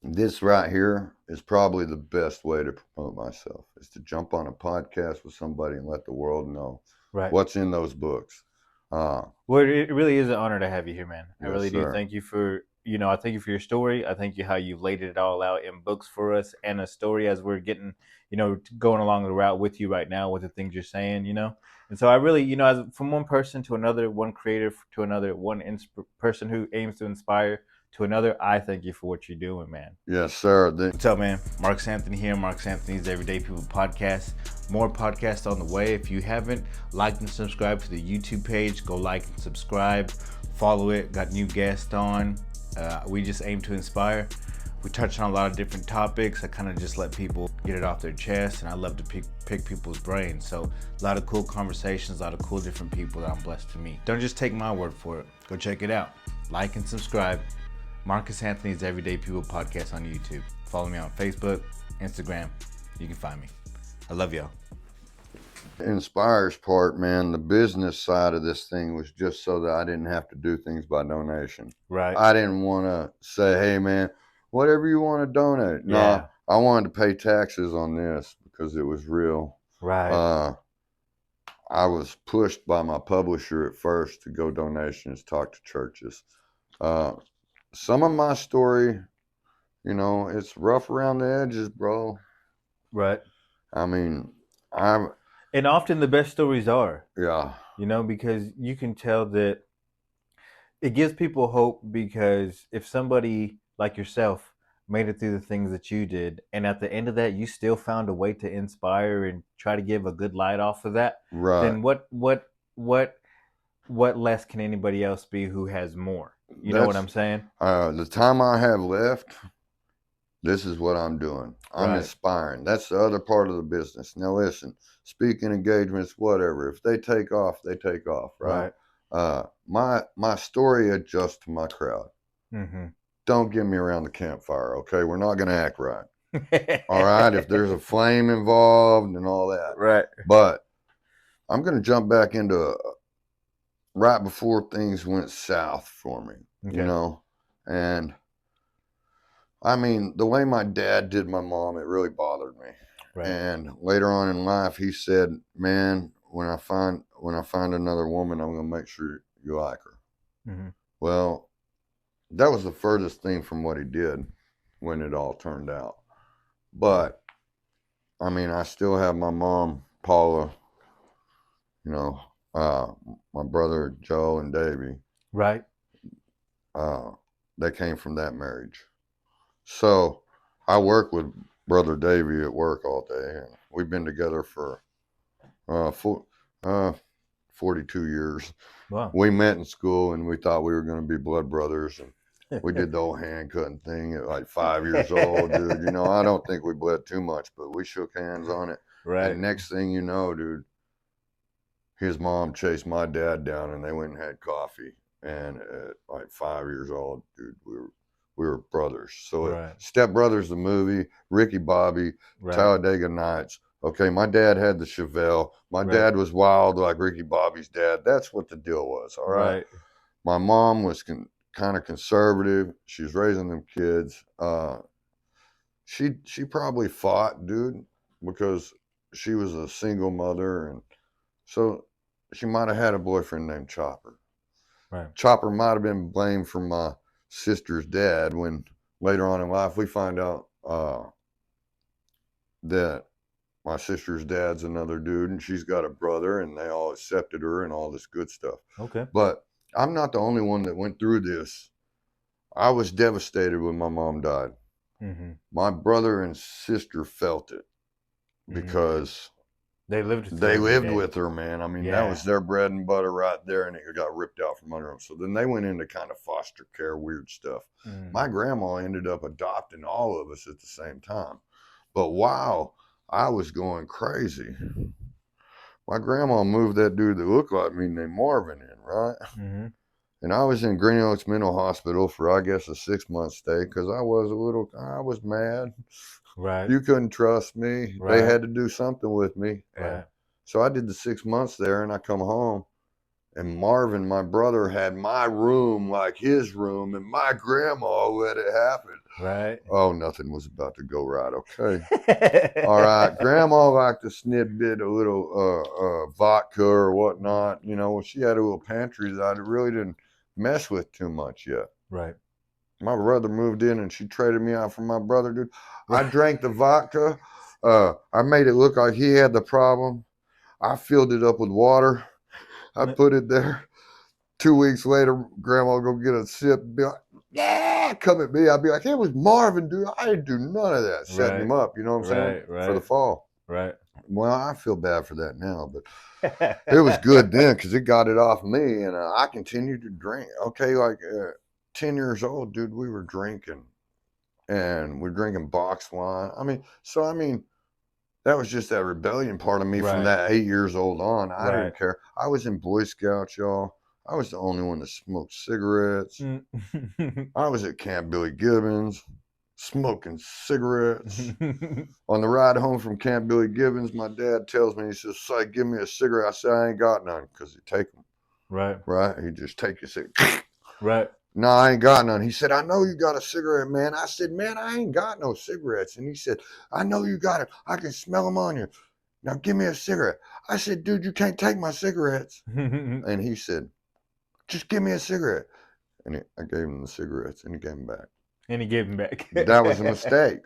this right here is probably the best way to promote myself is to jump on a podcast with somebody and let the world know Right. what's in those books. Well, it really is an honor to have you here, man. I Yes, really do. sir. Thank you for, I thank you for your story. I thank you how you've laid it all out in books for us and a story as we're getting, going along the route with you right now with the things you're saying. And so I really, as from one person to another, one creative to another, one person who aims to inspire to another, I thank you for what you're doing, man. Yes, sir. What's up, man? Mark Anthony here. Mark Anthony's Everyday People Podcast. More podcasts on the way. If you haven't liked and subscribed to the YouTube page, go like and subscribe. Follow it. Got new guests on. We just aim to inspire. We touch on a lot of different topics. I kind of just let people get it off their chest, and I love to pick people's brains. So a lot of cool conversations, a lot of cool different people that I'm blessed to meet. Don't just take my word for it. Go check it out. Like and subscribe. Marcus Anthony's Everyday People Podcast on YouTube. Follow me on Facebook, Instagram. You can find me. I love y'all. The inspires part, man, the business side of this thing was just so that I didn't have to do things by donation. Right. I didn't want to say, hey, man, whatever you want to donate. No, Yeah. I wanted to pay taxes on this because it was real. Right. I was pushed by my publisher at first to go donations, talk to churches. Some of my story, it's rough around the edges, bro. Right. I mean, And often the best stories are, yeah. Because you can tell that it gives people hope, because if somebody like yourself made it through the things that you did, and at the end of that you still found a way to inspire and try to give a good light off of that, Right. then what less can anybody else be who has more? You know what I'm saying? The time I have left, this is what I'm doing. I'm inspiring. That's the other part of the business. Now listen, speaking engagements, whatever. If they take off, they take off, right? My story adjusts to my crowd. Mm-hmm. Don't get me around the campfire, okay? We're not going to act right. All right? If there's a flame involved and all that. Right. But I'm going to jump back into right before things went south for me, and I mean, the way my dad did my mom, it really bothered me. Right. And later on in life, he said, man, when I find another woman, I'm going to make sure you like her. Mm-hmm. Well, that was the furthest thing from what he did when it all turned out. But I mean, I still have my mom, Paula, my brother, Joe and Davey. Right. They came from that marriage. So I work with Brother Davey at work all day. And we've been together for 42 years. Wow. We met in school and we thought we were going to be blood brothers. And we did the old hand cutting thing at like 5 years old, dude. I don't think we bled too much, but we shook hands on it. Right. And next thing you know, dude, his mom chased my dad down and they went and had coffee. And at like 5 years old, dude, we were brothers. So Step Brothers, the movie, Ricky Bobby, Talladega Nights. Okay, my dad had the Chevelle. My dad was wild like Ricky Bobby's dad. That's what the deal was, all right? My mom was kind of conservative. She was raising them kids. She probably fought, dude, because she was a single mother, and so she might have had a boyfriend named Chopper. Right. Chopper might have been blamed for my sister's dad when later on in life we find out that my sister's dad's another dude and she's got a brother and they all accepted her and all this good stuff. Okay. But I'm not the only one that went through this. I was devastated when my mom died. Mm-hmm. My brother and sister felt it because they lived with her, man. I mean, that was their bread and butter right there, and it got ripped out from under them. So then they went into kind of foster care, weird stuff. My grandma ended up adopting all of us at the same time. But wow, I was going crazy. My grandma moved that dude that looked like me named Marvin in, right? Mm-hmm. And I was in Green Oaks Mental Hospital for, I guess, a 6-month stay because I was mad. Right. You couldn't trust me. They Right. had to do something with me. Yeah. So I did the 6 months there, and I come home. And Marvin, my brother, had my room like his room, and my grandma let it happen. Right. Oh, nothing was about to go right, okay? All right, Grandma liked to snidbit a little vodka or whatnot. You know, she had a little pantry that I really didn't mess with too much yet. Right. My brother moved in and she traded me out for my brother, dude. I drank the vodka. I made it look like he had the problem. I filled it up with water. I put it there. 2 weeks later, Grandma would go get a sip and be like, yeah, come at me. I'd be like, it was Marvin, dude. I didn't do none of that. Setting him up, you know what I'm saying? For the fall. Right. Well, I feel bad for that now, but it was good then because it got it off me, and I continued to drink. Okay, like 10 years old, dude, we were drinking, and we're drinking box wine. I mean, that was just that rebellion part of me from that 8 years old on. I didn't care. I was in Boy Scouts, y'all. I was the only one that smoked cigarettes. I was at Camp Billy Gibbons smoking cigarettes. On the ride home from Camp Billy Gibbons, my dad tells me, he says, "Say, give me a cigarette." I said, "I ain't got none," because he'd take them. Right. He'd just take your cigarette. Right. No, I ain't got none. He said, "I know you got a cigarette, man." I said, "Man, I ain't got no cigarettes." And he said, "I know you got it. I can smell them on you. Now give me a cigarette." I said, "Dude, you can't take my cigarettes." And he said, "Just give me a cigarette." And I gave him the cigarettes, and he gave them back. And he gave him back. That was a mistake.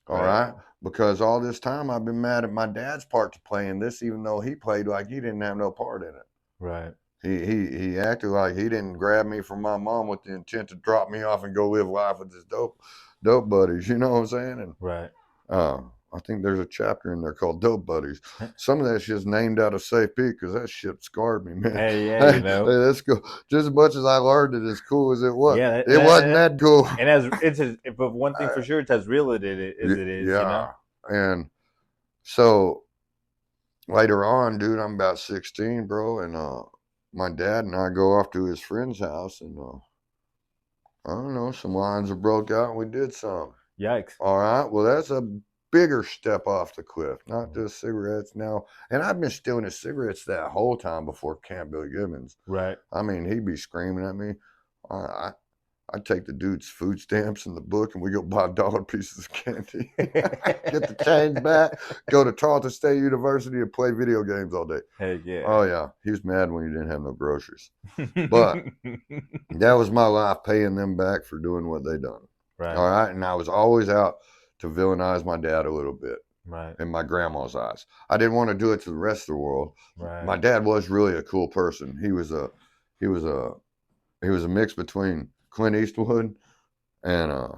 All right. Because all this time I've been mad at my dad's part to play in this, even though he played like he didn't have no part in it. Right. He acted like he didn't grab me from my mom with the intent to drop me off and go live life with his dope buddies. You know what I'm saying? And right. I think there's a chapter in there called Dope Buddies. Some of that shit's named out of Safe Peak because that shit scarred me, man. Hey, yeah, you know. Hey, that's cool. Just as much as I learned it, as cool as it was. Yeah, it wasn't that cool. And but one thing for sure, it's as real as it is. Yeah, you know? And so later on, dude, I'm about 16, bro, and my dad and I go off to his friend's house, and I don't know, some lines have broke out, and we did some. Yikes! All right, well, that's a bigger step off the cliff, not just cigarettes now. And I've been stealing his cigarettes that whole time before Camp Billy Gibbons. Right. I mean, he'd be screaming at me. I'd take the dude's food stamps in the book, and we go buy $1 pieces of candy. Get the change back, go to Tarleton State University and play video games all day. Heck yeah. Oh, yeah. He was mad when he didn't have no groceries. But that was my life, paying them back for doing what they done. Right. All right. And I was always out to villainize my dad a little bit. Right. In my grandma's eyes. I didn't want to do it to the rest of the world. Right. My dad was really a cool person. He was a mix between Clint Eastwood and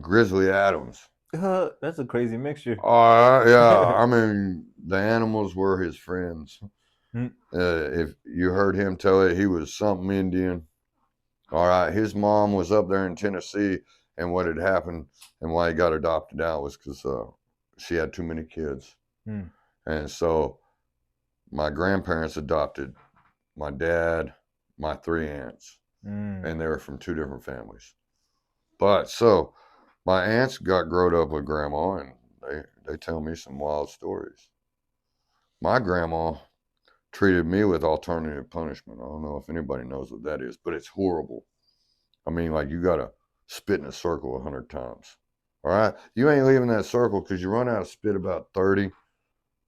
Grizzly Adams. That's a crazy mixture. Yeah. I mean, the animals were his friends. If you heard him tell it, he was something Indian. All right. His mom was up there in Tennessee, and what had happened and why he got adopted out was because she had too many kids. And so my grandparents adopted my dad, my 3 aunts. And they were from 2 different families. But so my aunts got growed up with grandma, and they tell me some wild stories. My grandma treated me with alternative punishment. I don't know if anybody knows what that is, but it's horrible. I mean, like, you got to spit in a circle 100 times. All right? You ain't leaving that circle because you run out of spit about 30.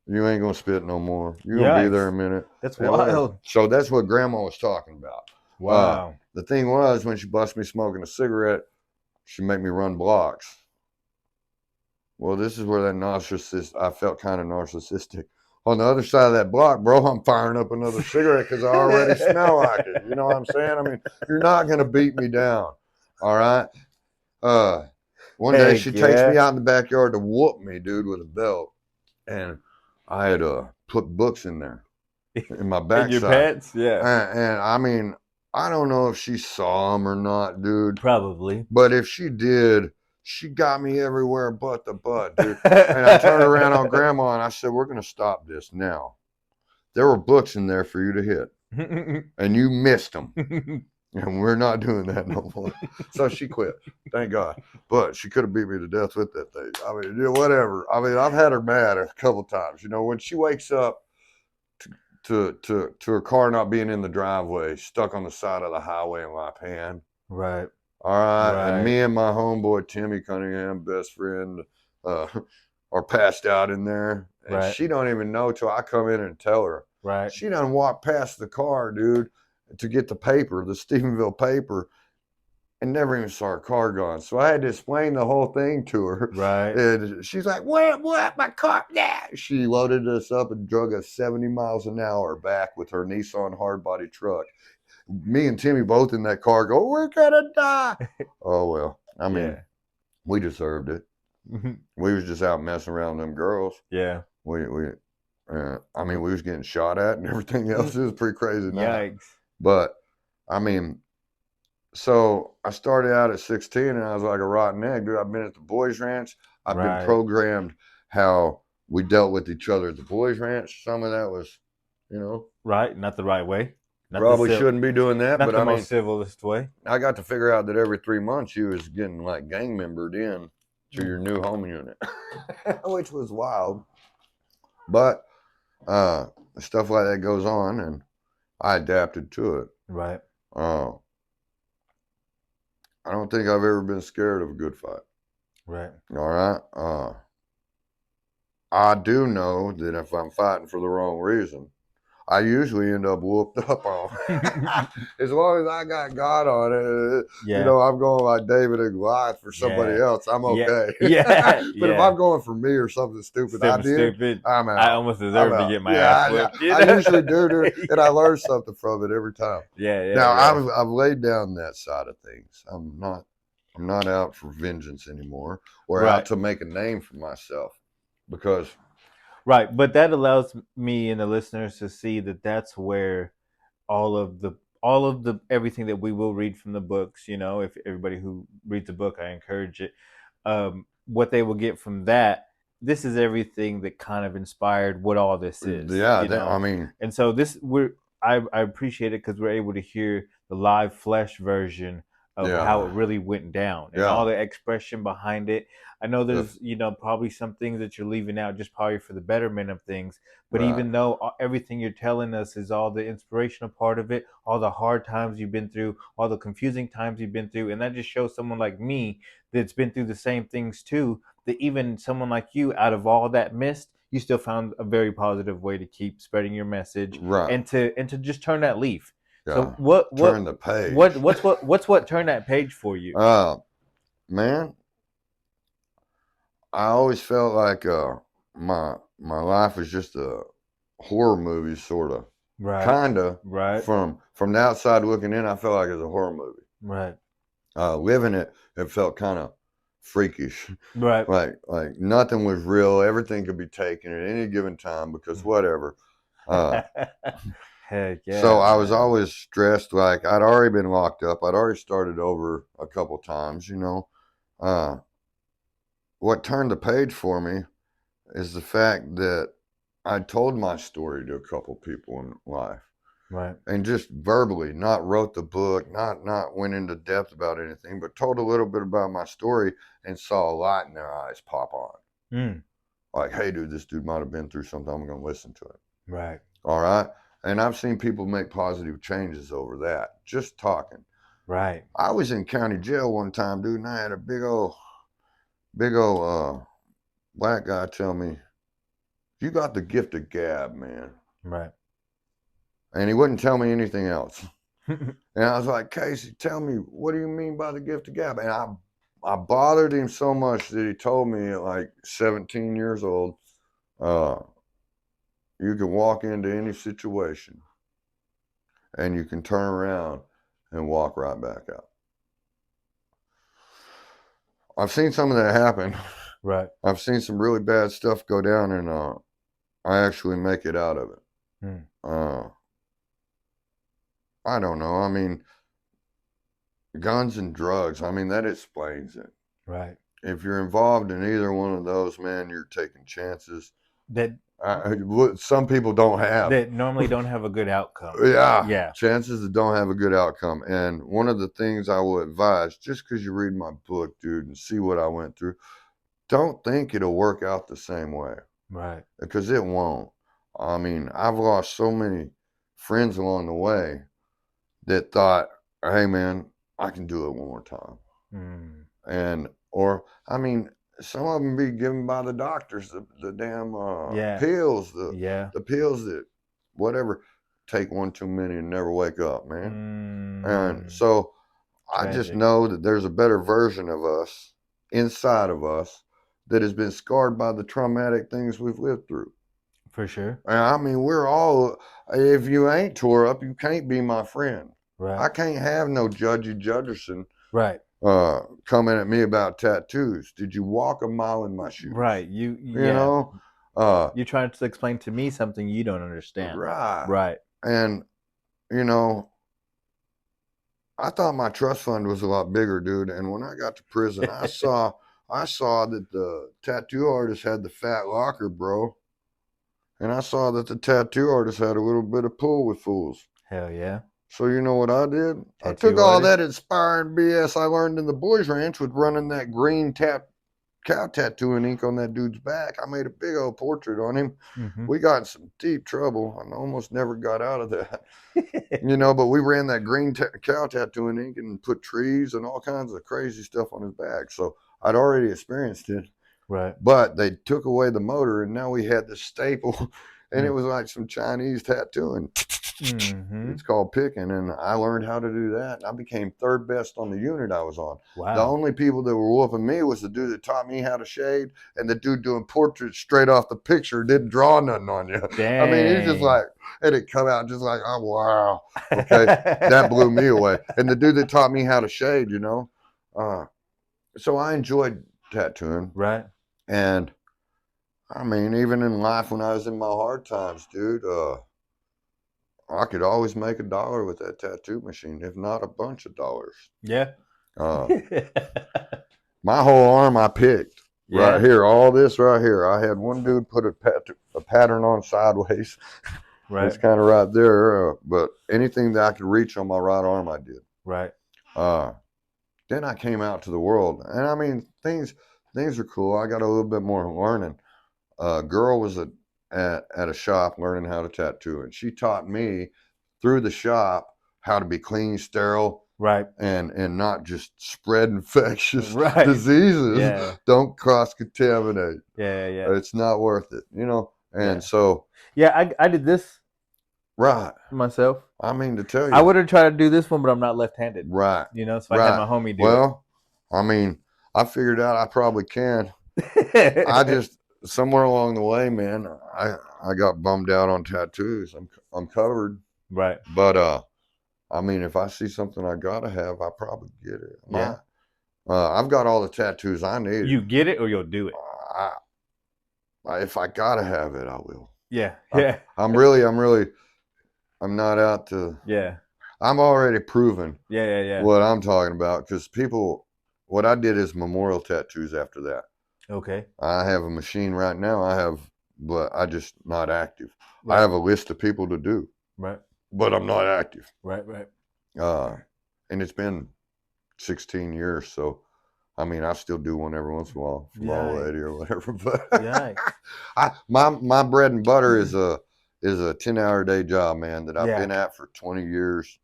You ain't going to spit no more. You're going to be there a minute. That's wild. So that's what grandma was talking about. Wow. The thing was, when she busted me smoking a cigarette, she'd make me run blocks. Well, this is where I felt kind of narcissistic. On the other side of that block, bro, I'm firing up another cigarette because I already smell like it. You know what I'm saying? I mean, you're not going to beat me down. All right? One day she takes me out in the backyard to whoop me, dude, with a belt. And I had put books in there in my backside. Your pets? Yeah. And I mean, I don't know if she saw them or not, dude. Probably. But if she did, she got me everywhere but the butt, dude. And I turned around on grandma and I said, "We're going to stop this now. There were books in there for you to hit. and you missed them. And we're not doing that no more. So she quit. Thank God. But she could have beat me to death with that thing. I mean, whatever. I mean, I've had her mad a couple times. When she wakes up to her car not being in the driveway, stuck on the side of the highway in left hand. Right. All right. Right. And me and my homeboy, Timmy Cunningham, best friend, are passed out in there. And Right. she don't even know till I come in and tell her. Right. She done walked past the car, dude, to get the paper, the Stephenville paper, and never even saw her car gone. So I had to explain the whole thing to her. Right. And she's like, what, my car? Yeah. She loaded us up and drug us 70 miles an hour back with her Nissan hardbody truck. Me and Timmy both in that car go, we're gonna die. Oh, well, I mean, we deserved it. We was just out messing around with them girls. Yeah. We was getting shot at and everything else. It was pretty crazy. Yikes. But, I mean, so I started out at 16 and I was like a rotten egg, dude. I've been at the boys' ranch. I've been programmed how we dealt with each other at the boys' ranch. Some of that was, right, not the right way. Probably shouldn't be doing that, not but the most civilist way. I got to figure out that every 3 months you was getting like gang membered in to your new home unit, which was wild. But stuff like that goes on, and I adapted to it. Right. I don't think I've ever been scared of a good fight. Right. All right. I do know that if I'm fighting for the wrong reason, I usually end up whooped up on. As long as I got God on it, I'm going like David and Goliath for somebody else. I'm okay. Yeah. But if I'm going for me or something stupid I did, I'm out. I almost deserve to get my ass whipped. I usually do, and I learn something from it every time. Yeah. Now I've laid down that side of things. I'm not out for vengeance anymore, or out to make a name for myself, because. Right, but that allows me and the listeners to see that that's where all of the everything that we will read from the books, if everybody who reads the book, I encourage it, what they will get from that. This is everything that kind of inspired what all this is. Yeah, and so I appreciate it because we're able to hear the live flesh version of how it really went down and all the expression behind it. I know there's, probably some things that you're leaving out just probably for the betterment of things. But even though everything you're telling us is all the inspirational part of it, all the hard times you've been through, all the confusing times you've been through, and that just shows someone like me that's been through the same things too, that even someone like you, out of all that mist, you still found a very positive way to keep spreading your message and to just turn that leaf. So what turn the page? What turned that page for you? Man, I always felt like my life was just a horror movie, sort of, kinda. Right. From the outside looking in, I felt like it was a horror movie. Right. Living it felt kind of freakish. Right. Like nothing was real. Everything could be taken at any given time because whatever. Heck yeah. So I was always stressed. Like I'd already been locked up. I'd already started over a couple times. What turned the page for me is the fact that I told my story to a couple people in life. Right. And just verbally, not wrote the book, not went into depth about anything, but told a little bit about my story and saw a light in their eyes pop on. Like, hey, dude, this dude might have been through something. I'm going to listen to it. Right. All right. And I've seen people make positive changes over that, just talking. Right. I was in county jail one time, dude, and I had a big old black guy tell me, you got the gift of gab, man. Right. And he wouldn't tell me anything else. And I was like, Casey, tell me, what do you mean by the gift of gab? And I bothered him so much that he told me at like 17 years old, you can walk into any situation and you can turn around and walk right back out. I've seen some of that happen. Right. I've seen some really bad stuff go down, and I actually make it out of it. I don't know. I mean, guns and drugs, I mean, that explains it. Right. If you're involved in either one of those, man, you're taking chances that some people don't have. That normally don't have a good outcome. Yeah. Chances that don't have a good outcome. And one of the things I will advise, just because you read my book, dude, and see what I went through, don't think it'll work out the same way. Right. Because it won't. I mean, I've lost so many friends along the way that thought, hey, man, I can do it one more time. I mean, some of them be given by the doctors, the damn pills, the pills that whatever, take one too many and never wake up, man. And so tragic. I just know that there's a better version of us inside of us that has been scarred by the traumatic things we've lived through. For sure. And I mean, we're all, if you ain't tore up, you can't be my friend. Right. I can't have no Judgy Judgerson. Right. Coming at me about tattoos. Did you walk a mile in my shoes? Right. You know, you're trying to explain to me something you don't understand. Right. Right. And you know, I thought my trust fund was a lot bigger, dude. And when I got to prison, I saw that the tattoo artist had the fat locker, bro. And I saw that the tattoo artist had a little bit of pull with fools. Hell yeah. So you know what I did? I took all that inspired BS I learned in the boys ranch with running that green cow tattooing ink on that dude's back. I made a big old portrait on him. We got in some deep trouble. I almost never got out of that. You know, but we ran that green cow tattooing ink and put trees and all kinds of crazy stuff on his back. So I'd already experienced it. Right. But they took away the motor and now we had the staple and it was like some Chinese tattooing. It's called picking, and I learned how to do that. I became third best on the unit I was on. Wow. The only people that were whooping me was the dude that taught me how to shade, and the dude doing portraits straight off the picture, didn't draw nothing on you. Dang. I mean, he's just like, and it come out just like, oh, wow. Okay, that blew me away. And the dude that taught me how to shade, you know. So I enjoyed tattooing. Right. And, I mean, even in life when I was in my hard times, dude, I could always make $1 with that tattoo machine, if not a bunch of dollars. Yeah. My whole arm I picked. Yeah. Right here, all this right here. I had one dude put a pattern on sideways. Right. It's kind of right there. But anything that I could reach on my right arm, I did. Right. Then I came out to the world. And I mean, things are cool. I got a little bit more learning. A girl was at a shop learning how to tattoo, and she taught me through the shop how to be clean, sterile, right, and not just spread infectious diseases. Yeah. Don't cross contaminate. Yeah. It's not worth it, you know. And so I did this myself. I mean, to tell you, I would have tried to do this one, but I'm not left-handed. Right. You know, so I had my homie do it. Well, I mean, I figured out I probably can. I just somewhere along the way, man, I got bummed out on tattoos. I'm covered. Right. But I mean, if I see something I gotta have, I probably get it. Yeah. I've got all the tattoos I need. You get it or you'll do it. If I gotta have it, I will. Yeah. I'm not out to. Yeah. I'm already proven. Yeah. What I'm talking about, because what I did is memorial tattoos after that. Okay. I have a machine right now. But I just not active. Right. I have a list of people to do. Right. But I'm not active. Right. And it's been 16 years, so I mean, I still do one every once in a while from Old Lady or whatever. But my bread and butter is a 10-hour day job, man, that I've been at for 20 years,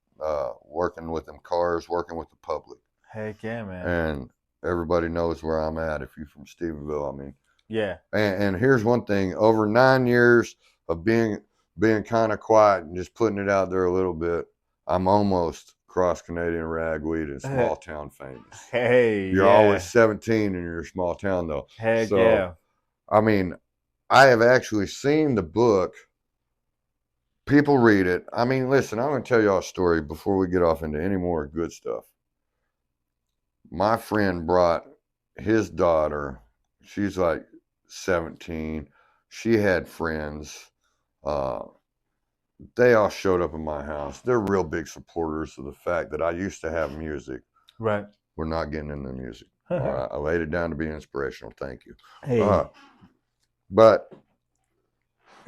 working with them cars, working with the public. Heck yeah, man. And everybody knows where I'm at if you're from Stephenville. I mean, yeah. And here's one thing: over 9 years of being kind of quiet and just putting it out there a little bit, I'm almost cross Canadian ragweed and small town famous. Hey, you're always 17 in your small town, though. Heck yeah. I mean, I have actually seen the book. People read it. I mean, listen, I'm going to tell y'all a story before we get off into any more good stuff. My friend brought his daughter. She's like 17. She had friends. They all showed up at my house. They're real big supporters of the fact that I used to have music. Right. We're not getting into music. All right. I laid it down to be inspirational. Thank you. Hey. But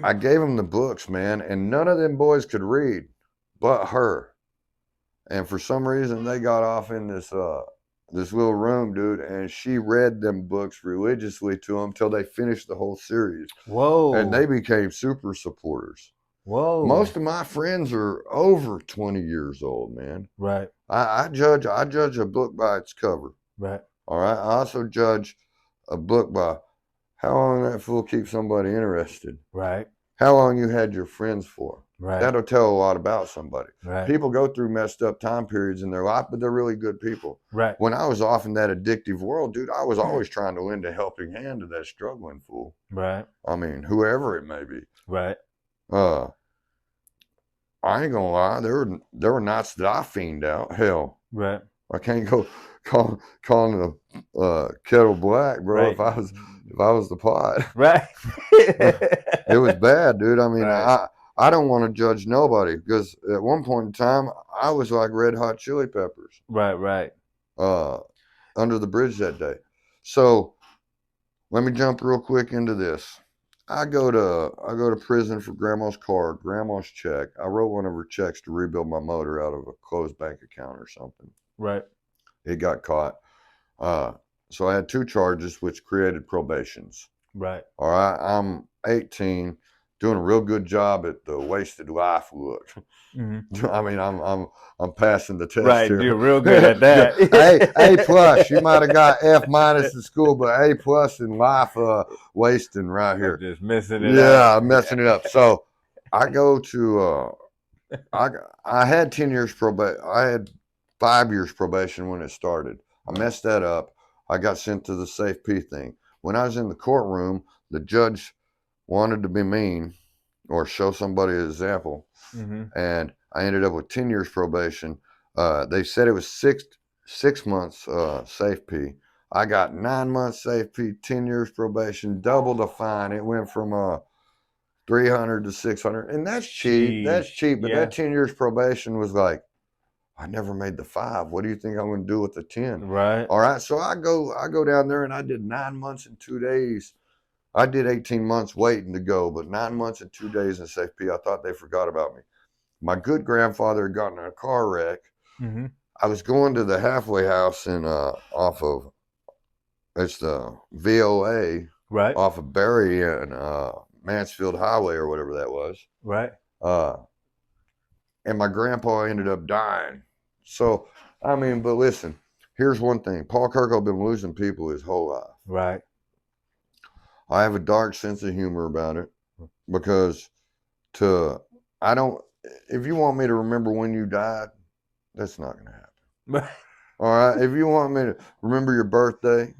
I gave them the books, man, and none of them boys could read but her. And for some reason, they got off in this little room, dude, and she read them books religiously to them till they finished the whole series. Whoa. And they became super supporters. Whoa. Most of my friends are over 20 years old, man. Right. I judge a book by its cover. Right. All right. I also judge a book by how long that fool keeps somebody interested. Right. How long you had your friends for. Right. That'll tell a lot about somebody. Right. People go through messed up time periods in their life, but they're really good people. Right. When I was off in that addictive world, dude, I was always trying to lend a helping hand to that struggling fool. Right. I mean, whoever it may be. Right. I ain't gonna lie, there were nights that I fiend out. Hell, right. I can't go calling the kettle black, bro. Right. If I was the pot, right. It was bad, dude. I mean, right. I don't want to judge nobody because at one point in time I was like Red Hot Chili Peppers. Right. Right. Under the bridge that day. So let me jump real quick into this. I go to prison for grandma's car, grandma's check. I wrote one of her checks to rebuild my motor out of a closed bank account or something. Right. It got caught. So I had 2 charges, which created probations. Right. All right. I'm 18, doing a real good job at the wasted life look. Mm-hmm. I mean, I'm passing the test right, here. You're real good at that. A plus. You might have got F minus in school, but A plus in life wasting right here. Just messing it up. Yeah, messing it up. So I go to I had 10 years probation. I had 5 years probation when it started. I messed that up. I got sent to the safe P thing. When I was in the courtroom, the judge wanted to be mean or show somebody an example. Mm-hmm. And I ended up with 10 years probation. They said it was six months safe P. I got 9 months safe P, 10 years probation, double the fine. It went from 300 to 600. And that's cheap. Jeez. That's cheap. But that 10 years probation was like, I never made the 5. What do you think I'm going to do with the 10? Right. All right. So I go down there and I did 9 months and 2 days. I did 18 months waiting to go, but 9 months and 2 days in safe P. I thought they forgot about me. My good grandfather had gotten in a car wreck. Mm-hmm. I was going to the halfway house in off of it's the VOA right off of Berry and Mansfield Highway or whatever that was. Right. And my grandpa ended up dying. So, I mean, but listen, here's one thing. Paul Kurko been losing people his whole life. Right. I have a dark sense of humor about it because if you want me to remember when you died, that's not going to happen. All right. If you want me to remember your birthday,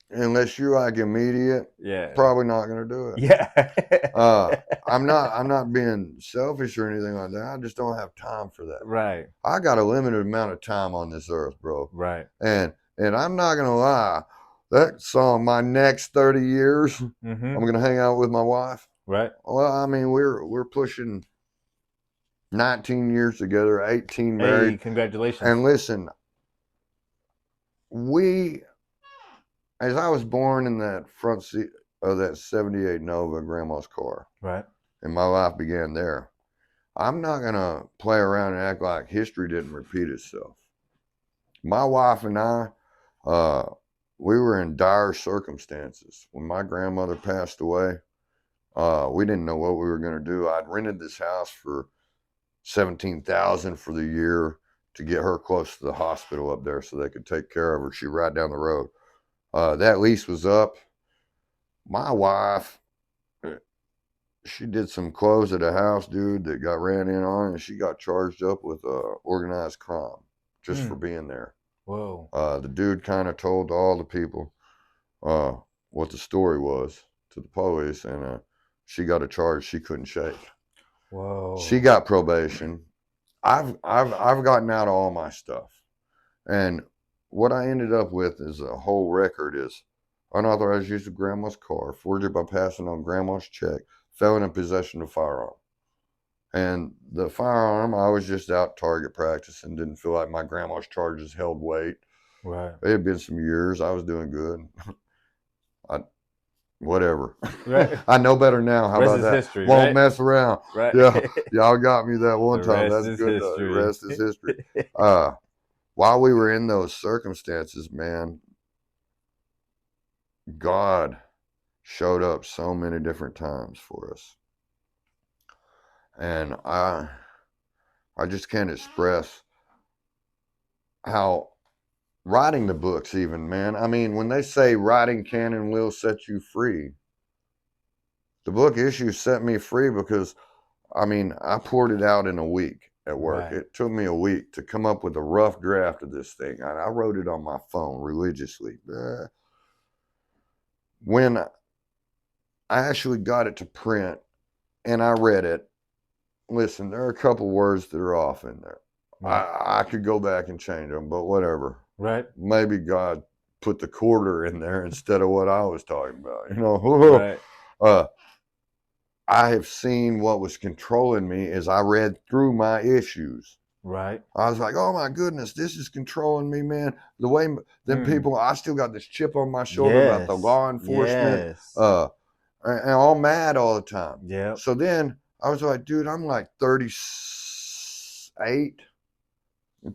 unless you're like immediate, probably not going to do it. Yeah. I'm not being selfish or anything like that. I just don't have time for that. Right. I got a limited amount of time on this earth, bro. Right. And I'm not going to lie. That song, My Next 30 Years, mm-hmm. I'm going to hang out with my wife. Right. Well, I mean, we're pushing 19 years together, 18 married. Hey, congratulations. And listen, as I was born in that front seat of that 78 Nova grandma's car. Right. And my life began there. I'm not going to play around and act like history didn't repeat itself. My wife and I, we were in dire circumstances. When my grandmother passed away, we didn't know what we were going to do. I'd rented this house for $17,000 for the year to get her close to the hospital up there so they could take care of her. She right down the road. That lease was up. My wife, she did some clothes at a house, dude, that got ran in on, and she got charged up with organized crime just for being there. Whoa. The dude kind of told all the people what the story was to the police, and she got a charge she couldn't shake. Whoa. She got probation. I've gotten out all my stuff, and what I ended up with is a whole record is unauthorized use of grandma's car, forgery by passing on grandma's check, felon in possession of firearm. And the firearm, I was just out target practice and didn't feel like my grandma's charges held weight. Right. It had been some years. I was doing good. whatever. Right. I know better now. How Rest about is that? history, Won't right? mess around. Right. Yeah, y'all got me that one The time. rest That's is good. The history. rest is history. While we were in those circumstances, man, God showed up so many different times for us. And I just can't express how writing the books even, man. I mean, when they say writing can and will set you free, the book issue set me free because, I mean, I poured it out in a week at work. Right. It took me a week to come up with a rough draft of this thing. I wrote it on my phone religiously. When I actually got it to print and I read it, listen, there are a couple words that are off in there. Right. I could go back and change them, but whatever. Right. Maybe God put the quarter in there instead of what I was talking about. You know, Right. I have seen what was controlling me as I read through my issues. Right. I was like, oh my goodness, this is controlling me, man. The way them people, I still got this chip on my shoulder about the law enforcement, Yes. and all mad all the time. Yeah. So then I was like, dude, I'm like 38,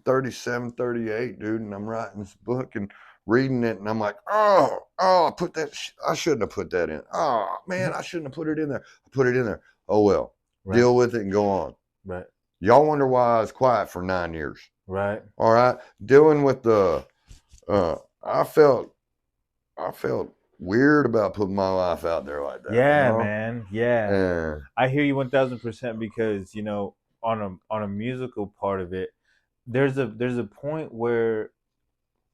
37, 38, dude, and I'm writing this book and reading it, and I'm like, I put that, I shouldn't have put that in. Oh, man, I shouldn't have put it in there. I put it in there. Oh, well, deal with it and go on. Right. Y'all wonder why I was quiet for 9 years. Right. All right. Dealing with the, I felt weird about putting my life out there like that. Yeah, you know? man. Yeah. And I hear you 1000% because, you know, on a musical part of it, there's a point where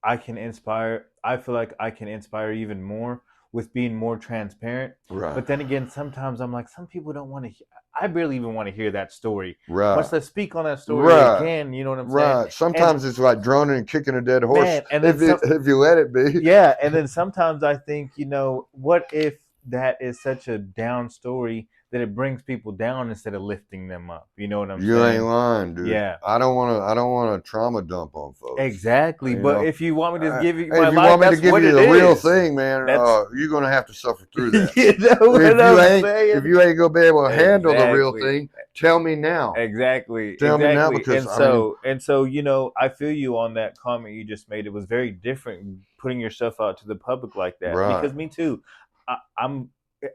I can inspire. I feel like I can inspire even more with being more transparent. right. But then again, sometimes I'm like, some people don't want to. I barely even want to hear that story. Right. Much less speak on that story Right. again. You know what I'm Right. saying? Sometimes it's like droning and kicking a dead horse. Man, and then if you let it be. yeah, and then sometimes I think, you know, what if that is such a down story that it brings people down instead of lifting them up? You know what I'm You saying? ain't lying, dude. Yeah. I don't want to trauma dump on folks. Exactly. You But know? if you want me to give you Hey, my if you life, want me to that's give what you it the real is. thing, man, That's you're gonna have to suffer through that. you know what I'm saying? If you ain't gonna be able to handle the real Exactly. thing, tell me now. Exactly. Tell me now, Exactly. because And so, you know, I feel you on that comment you just made. It was very different putting yourself out to the public like that. Right. Because me too.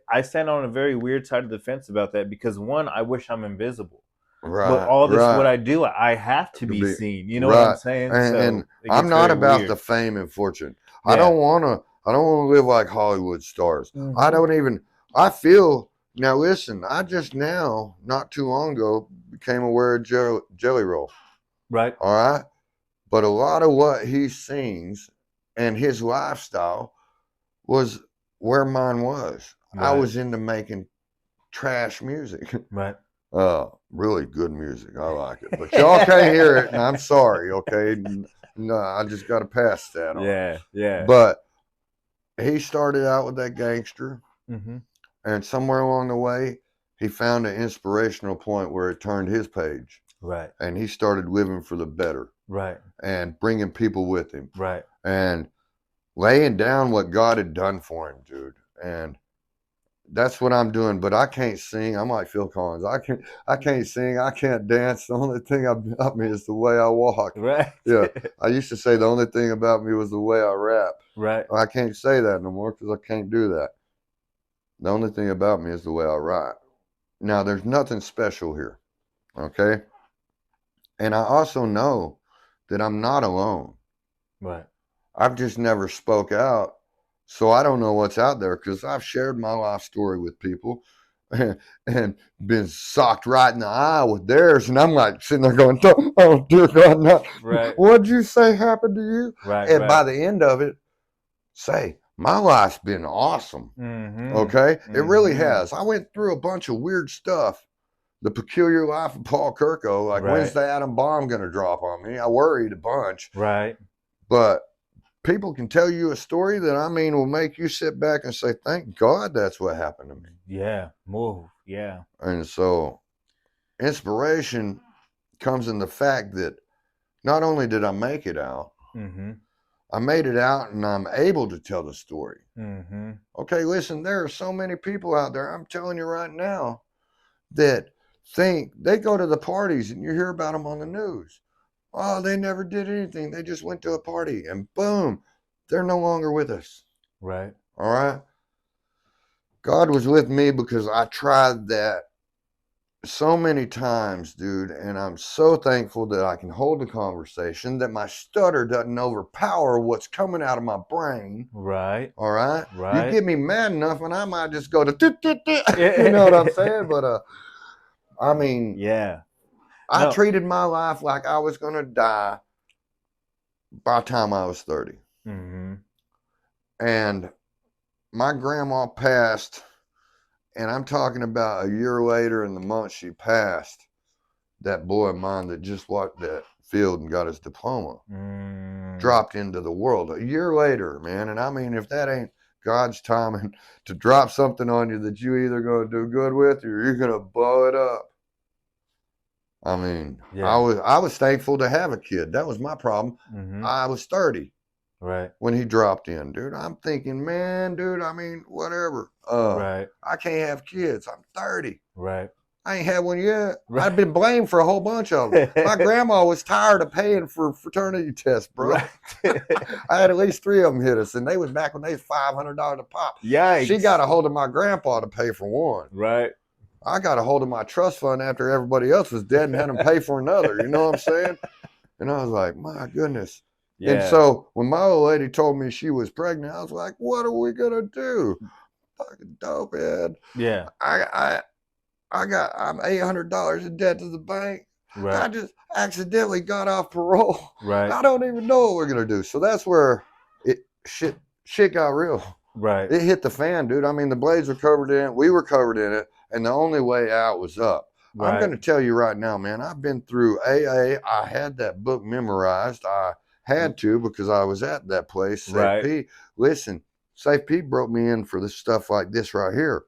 I stand on a very weird side of the fence about that because one, I wish I'm invisible. Right. But all this right. what I do, I have to be seen. You know what right. I'm saying? And, So and it I'm gets not very about weird. the fame and fortune. Yeah. I don't wanna live like Hollywood stars. Mhm. I feel now listen, I just now, not too long ago, became aware of Jelly Roll. Right. All right. But a lot of what he sings and his lifestyle was where mine was. I Right. was into making trash music. Right. Really good music. I like it. But y'all can't hear it, and I'm sorry, okay? No, I just got to pass that on. Yeah. Yeah. But he started out with that gangster, Mm-hmm. and somewhere along the way, he found an inspirational point where it turned his page. Right. And he started living for the better. Right. And bringing people with him. Right. And laying down what God had done for him, dude. And that's what I'm doing. But I can't sing. I'm like Phil Collins. I can't sing. I can't dance. The only thing about me is the way I walk. Right. Yeah. I used to say the only thing about me was the way I rap. Right. I can't say that no more because I can't do that. The only thing about me is the way I write. Now, there's nothing special here. Okay? And I also know that I'm not alone. Right. I've just never spoke out, so I don't know what's out there because I've shared my life story with people and been socked right in the eye with theirs, and I'm like sitting there going, "Oh dear God, no! Right. What'd you say happened to you?" Right. And right. by the end of it, say my life's been awesome. Mm-hmm. Okay, Mm-hmm. It really has. I went through a bunch of weird stuff. The Peculiar Life of Paul Kurko. Like, when's the atom bomb going to drop on me? I worried a bunch. Right. But people can tell you a story that, I mean, will make you sit back and say, thank God that's what happened to me. Yeah. Move. Yeah. And so inspiration comes in the fact that not only did I make it out, Mm-hmm. I made it out and I'm able to tell the story. Mm-hmm. Okay, listen, there are so many people out there, I'm telling you right now, that think they go to the parties and you hear about them on the news. Oh, they never did anything. They just went to a party and boom, they're no longer with us. Right. All right. God was with me because I tried that so many times, dude, and I'm so thankful that I can hold the conversation, that my stutter doesn't overpower what's coming out of my brain. Right. All right. You Right. get me mad enough and I might just go to you know what I'm saying? But I mean, yeah. I No. treated my life like I was gonna die by the time I was 30. Mm-hmm. And my grandma passed, and I'm talking about a year later, in the month she passed, that boy of mine that just walked that field and got his diploma dropped into the world a year later, man. And I mean, if that ain't God's timing to drop something on you that you either gonna do good with or you're gonna blow it up. I mean, Yeah. I was thankful to have a kid. That was my problem. Mm-hmm. I was 30 Right. when he dropped in, dude. I'm thinking, man, dude, I mean, whatever. Right. I can't have kids. I'm 30. Right. I ain't had one yet. Right. I've been blamed for a whole bunch of them. My grandma was tired of paying for fraternity tests, bro. Right. I had at least 3 of them hit us, and they was back when they was $500 a pop. Yikes. She got a hold of my grandpa to pay for one. Right. I got a hold of my trust fund after everybody else was dead and had them pay for another. You know what I'm saying? And I was like, my goodness. Yeah. And so when my old lady told me she was pregnant, I was like, what are we gonna do? Fucking dope, man. Yeah. I'm $800 in debt to the bank. Right. I just accidentally got off parole. Right. I don't even know what we're gonna do. So that's where shit got real. Right. It hit the fan, dude. I mean, the blades were covered in it. We were covered in it. And the only way out was up. Right. I'm going to tell you right now, man, I've been through AA. I had that book memorized. I had to because I was at that place. Right. Safe P. Listen, Safe P broke me in for this stuff like this right here.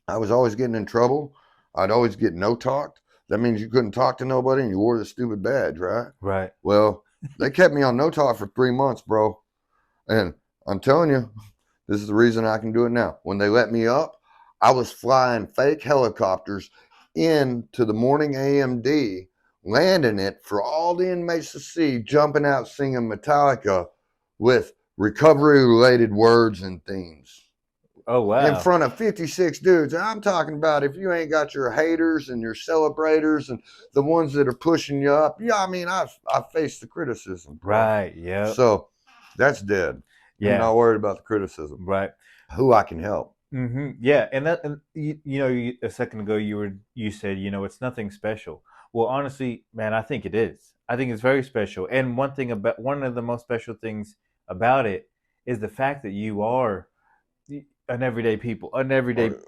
I was always getting in trouble. I'd always get no talked. That means you couldn't talk to nobody and you wore the stupid badge, right? Right. Well, they kept me on no talk for 3 months, bro. And I'm telling you, this is the reason I can do it now. When they let me up, I was flying fake helicopters into the morning AMD, landing it for all the inmates to see, jumping out singing Metallica with recovery-related words and themes. Oh, wow. In front of 56 dudes. And I'm talking about if you ain't got your haters and your celebrators and the ones that are pushing you up. Yeah, I mean, I've faced the criticism. Bro. Right, yeah. So that's dead. Yeah. I'm not worried about the criticism. Right. Who I can help. Mm-hmm. Yeah, and you know, a second ago you said, you know, it's nothing special. Well, honestly, man, I think it is. I think it's very special. And one of the most special things about it is the fact that you are an everyday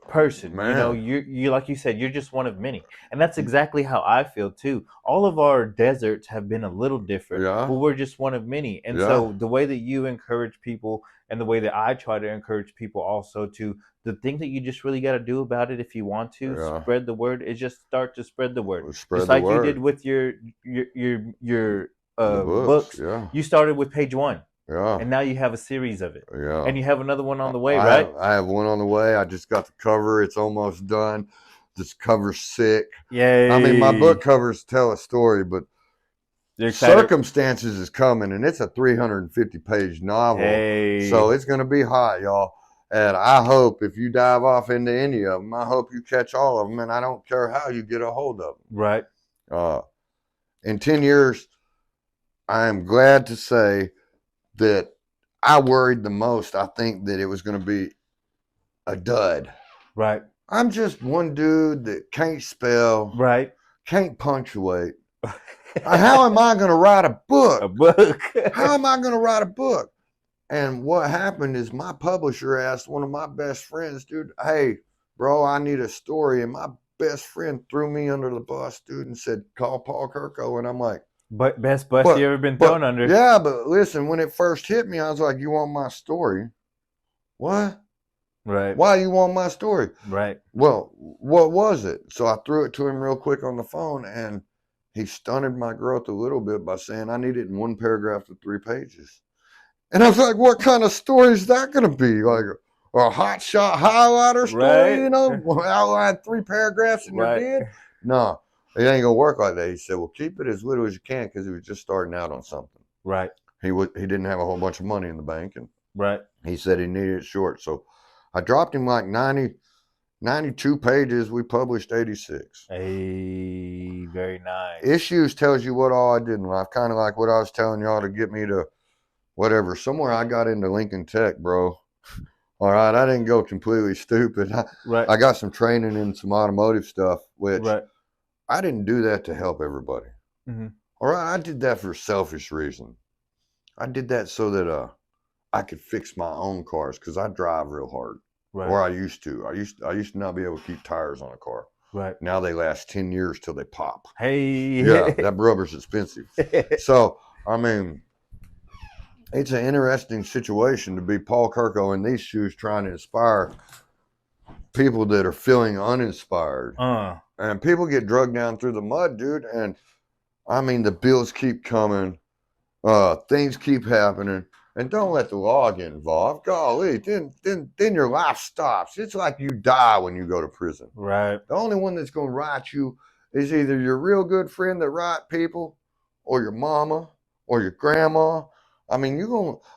person. Man. You know, you like you said, you're just one of many, and that's exactly how I feel too. All of our deserts have been a little different, but we're just one of many. And so the way that you encourage people, and the way that I try to encourage people also to, the thing that you just really got to do about it if you want to spread the word is just start to spread the word, just like you did with your books. You started with page 1. Yeah. And now you have a series of it. Yeah. And you have another one on the way, right? I have one on the way. I just got the cover. It's almost done. This cover's sick. Yay. I mean, my book covers tell a story, but Circumstances is coming, and it's a 350-page novel. Hey. So it's going to be hot, y'all. And I hope if you dive off into any of them, I hope you catch all of them, and I don't care how you get a hold of them. Right. In 10 years, I am glad to say that I worried the most. I think that it was going to be a dud. Right. I'm just one dude that can't spell. Right. Can't punctuate. How am I going to write a book? A book. How am I going to write a book? And what happened is my publisher asked one of my best friends, dude, hey, bro, I need a story. And my best friend threw me under the bus, dude, and said, call Paul Kurko. And I'm like, but best bus you ever been thrown under. Yeah, but listen, when it first hit me, I was like, you want my story? What? Right. Why you want my story? Right. Well, what was it? So I threw it to him real quick on the phone, and he stunted my growth a little bit by saying I need it in 1 paragraph to 3 pages. And I was like, what kind of story is that going to be? Like a hot shot highlighter story, you know, outline 3 paragraphs and you're Right. dead? No, it ain't going to work like that. He said, well, keep it as little as you can because he was just starting out on something. Right. He didn't have a whole bunch of money in the bank, and Right. he said he needed it short. So I dropped him like 92 pages. We published 86. Hey, very nice. Issues tells you what all I did in life, kind of like what I was telling y'all to get me to whatever. Somewhere I got into Lincoln Tech, bro. All right, I didn't go completely stupid. I got some training in some automotive stuff, which I didn't do that to help everybody. Mm-hmm. All right, I did that for selfish reason. I did that so that I could fix my own cars because I drive real hard. Right. Or I used to. I used to not be able to keep tires on a car. Right. Now they last 10 years till they pop. Hey. Yeah, that rubber's expensive. So, I mean, it's an interesting situation to be Paul Kurko in these shoes trying to inspire people that are feeling uninspired. And people get drugged down through the mud, dude. And, I mean, the bills keep coming. Things keep happening. And don't let the law get involved. Golly, then your life stops. It's like you die when you go to prison. Right. The only one that's going to right you is either your real good friend that right people, or your mama, or your grandma. I mean,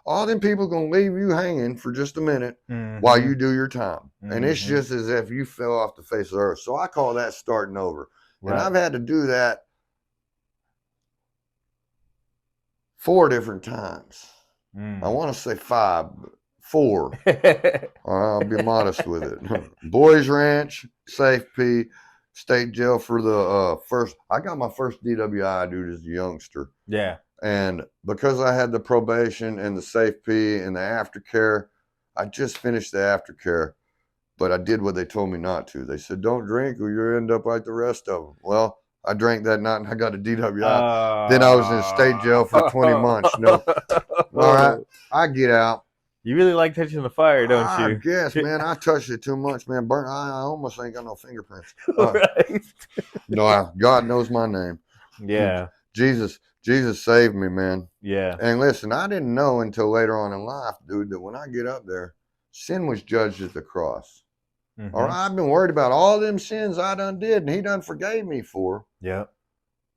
all them people going to leave you hanging for just a minute while you do your time. And it's just as if you fell off the face of the earth. So I call that starting over. Right. And I've had to do that 4 different times. I want to say 5, but 4. I'll be modest with it. Boys Ranch, Safe P, state jail for the first. I got my first DWI, dude, as a youngster. Yeah. And because I had the probation and the Safe P and the aftercare, I just finished the aftercare, but I did what they told me not to. They said, don't drink or you'll end up like the rest of them. Well, I drank that night and I got a DWI. Then I was in state jail for 20 months. No. All right. I get out. You really like touching the fire, don't you? I guess, man. I touched it too much, man. I almost ain't got no fingerprints. Right. No, God knows my name. Yeah. Jesus saved me, man. Yeah. And listen, I didn't know until later on in life, dude, that when I get up there, sin was judged at the cross. All right, I've been worried about all them sins I done did, and he done forgave me for. Yeah.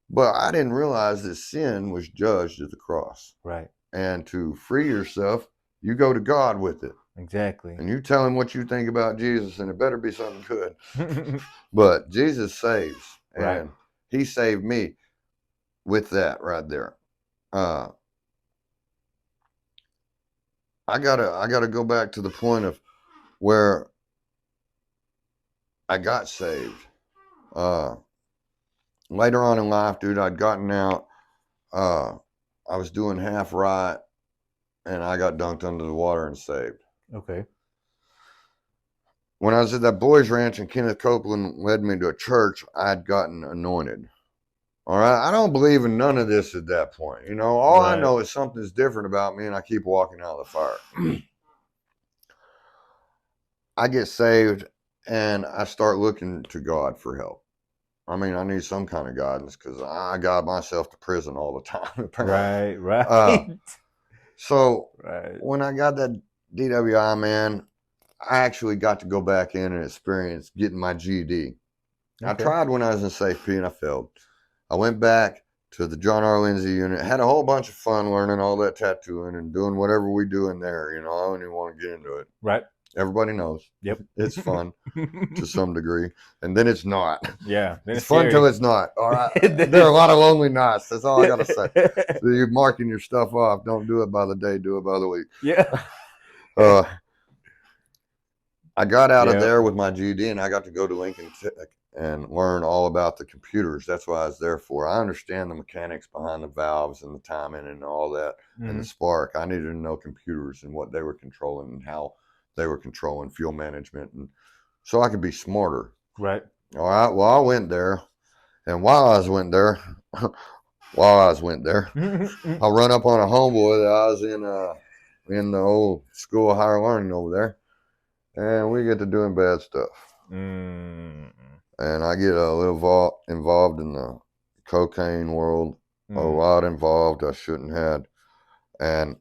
But I didn't realize that sin was judged at the cross. Right. And to free yourself, you go to God with it. Exactly. And you tell him what you think about Jesus, and it better be something good. But Jesus saves. And he saved me with that right there. I gotta go back to the point of where I got saved. Later on in life, dude, I'd gotten out. I was doing half right, and I got dunked under the water and saved. Okay. When I was at that boys' ranch and Kenneth Copeland led me to a church, I'd gotten anointed. All right. I don't believe in none of this at that point. You know, all I know is something's different about me, and I keep walking out of the fire. I get saved, and I start looking to God for help. I mean, I need some kind of guidance because I got myself to prison all the time. Apparently. Right. So when I got that DWI, man, I actually got to go back in and experience getting my GED. Okay. I tried when I was in Safe P and I failed. I went back to the John R. Lindsay unit, had a whole bunch of fun learning all that tattooing and doing whatever we do in there. You know, I don't even want to get into it. Right. Everybody knows. Yep. It's fun to some degree. And then it's not. Yeah. It's fun till it's not. All right. There are a lot of lonely nights. That's all I got to say. So you're marking your stuff off. Don't do it by the day. Do it by the week. Yeah. I got out of there with my GED and I got to go to Lincoln Tech and learn all about the computers. That's what I was there for. I understand the mechanics behind the valves and the timing and all that and the spark. I needed to know computers and what they were controlling and how they were controlling fuel management, and so I could be smarter. Right. All right. Well, I went there, and while I went there, I run up on a homeboy that I was in the old school of higher learning over there, and we get to doing bad stuff. And I get a little involved in the cocaine world, a lot involved I shouldn't have. And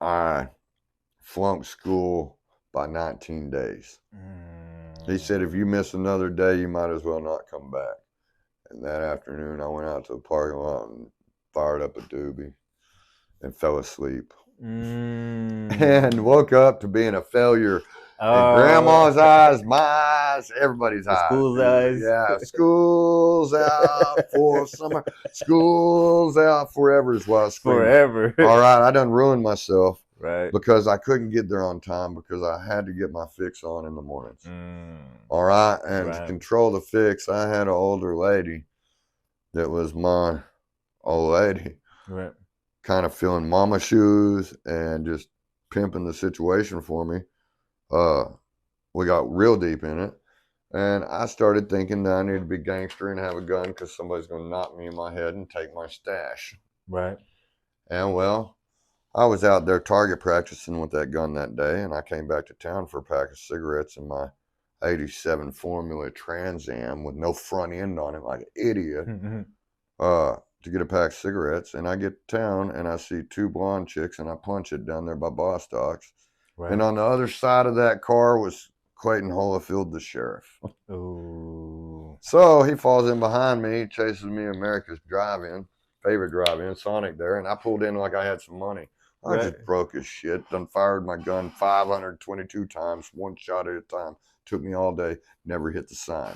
I flunked school by 19 days. He said, if you miss another day, you might as well not come back. And that afternoon, I went out to the parking lot and fired up a doobie and fell asleep. And woke up to being a failure in grandma's eyes, my eyes, everybody's eyes. School's eyes. Yeah, school's out for summer. School's out forever is what I was screaming. Forever. All right, I done ruined myself. Right. Because I couldn't get there on time because I had to get my fix on in the mornings. All right, and to control the fix, I had an older lady that was my old lady. Right. Kind of filling mama shoes and just pimping the situation for me. We got real deep in it. And I started thinking that I need to be gangster and have a gun because somebody's going to knock me in my head and take my stash. Right. And well, I was out there target practicing with that gun that day, and I came back to town for a pack of cigarettes in my 87 Formula Trans Am with no front end on it like an idiot. To get a pack of cigarettes, and I get to town and I see two blonde chicks and I punch it down there by Bostocks. Right. And on the other side of that car was Clayton Holofield, the sheriff. Ooh. So he falls in behind me, chases me America's drive-in, favorite drive-in, Sonic there, and I pulled in like I had some money. I just broke his shit, done fired my gun 522 times, one shot at a time. Took me all day, never hit the sign.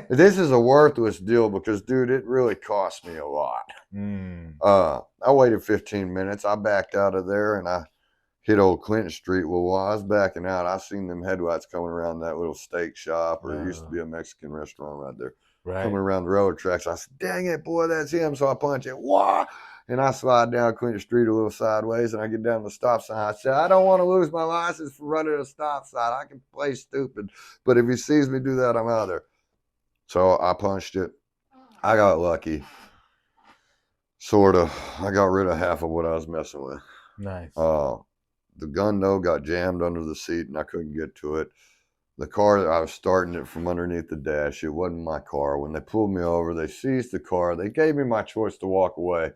This is a worthless deal because, dude, it really cost me a lot. I waited 15 minutes. I backed out of there and I hit old Clinton Street. Well, while I was backing out, I seen them headlights coming around that little steak shop, or it used to be a Mexican restaurant right there. Right. Coming around the railroad tracks. I said, dang it, boy, that's him. So I punch it. Wah! And I slide down Clinton Street a little sideways, and I get down the stop sign. I said, I don't want to lose my license for running a stop sign. I can play stupid, but if he sees me do that, I'm out of there. So I punched it. I got lucky. Sort of. I got rid of half of what I was messing with. Nice. The gun, though, got jammed under the seat, and I couldn't get to it. The car, I was starting it from underneath the dash. It wasn't my car. When they pulled me over, they seized the car. They gave me my choice to walk away.